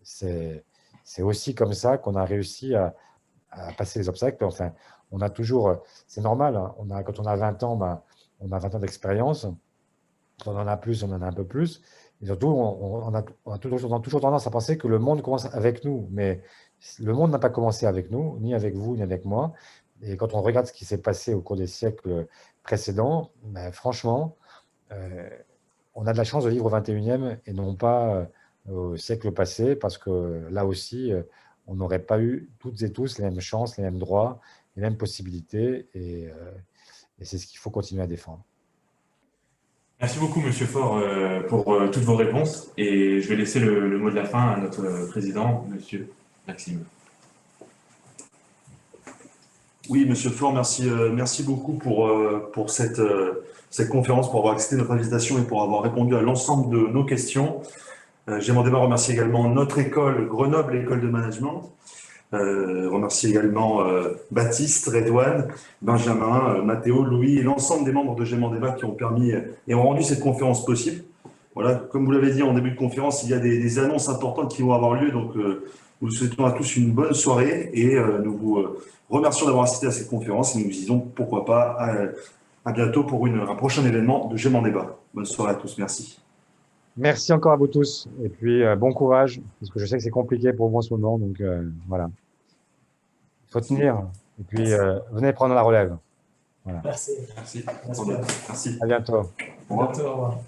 c'est aussi comme ça qu'on a réussi à passer les obstacles. Enfin, on a toujours, c'est normal, hein, quand on a 20 ans, on a 20 ans d'expérience. Quand on en a plus, on en a un peu plus. Et surtout, on a toujours tendance à penser que le monde commence avec nous. Mais le monde n'a pas commencé avec nous, ni avec vous, ni avec moi. Et quand on regarde ce qui s'est passé au cours des siècles précédents, franchement, on a de la chance de vivre au 21e et non pas au siècle passé, parce que là aussi, on n'aurait pas eu toutes et tous les mêmes chances, les mêmes droits, les mêmes possibilités, et c'est ce qu'il faut continuer à défendre. Merci beaucoup, Monsieur Faure, pour toutes vos réponses. Et je vais laisser le mot de la fin à notre président, Monsieur Maxime. Oui, Monsieur Faure, merci beaucoup pour cette conférence, pour avoir accepté notre invitation et pour avoir répondu à l'ensemble de nos questions. J'aimerais d'abord remercier également notre école, Grenoble École de Management. Remercier également Baptiste, Redouane, Benjamin, Mathéo, Louis et l'ensemble des membres de GEM en débat qui ont permis et ont rendu cette conférence possible. Voilà, comme vous l'avez dit en début de conférence, il y a des annonces importantes qui vont avoir lieu, donc nous vous souhaitons à tous une bonne soirée et nous vous remercions d'avoir assisté à cette conférence et nous vous disons pourquoi pas à bientôt pour un prochain événement de GEM en débat. Bonne soirée à tous, merci. Merci encore à vous tous. Et puis, bon courage, parce que je sais que c'est compliqué pour vous en ce moment. Donc, voilà. Il faut tenir. Et puis, venez prendre la relève. Voilà. Merci. Merci. Merci. Merci. À bientôt. À bientôt. Au revoir.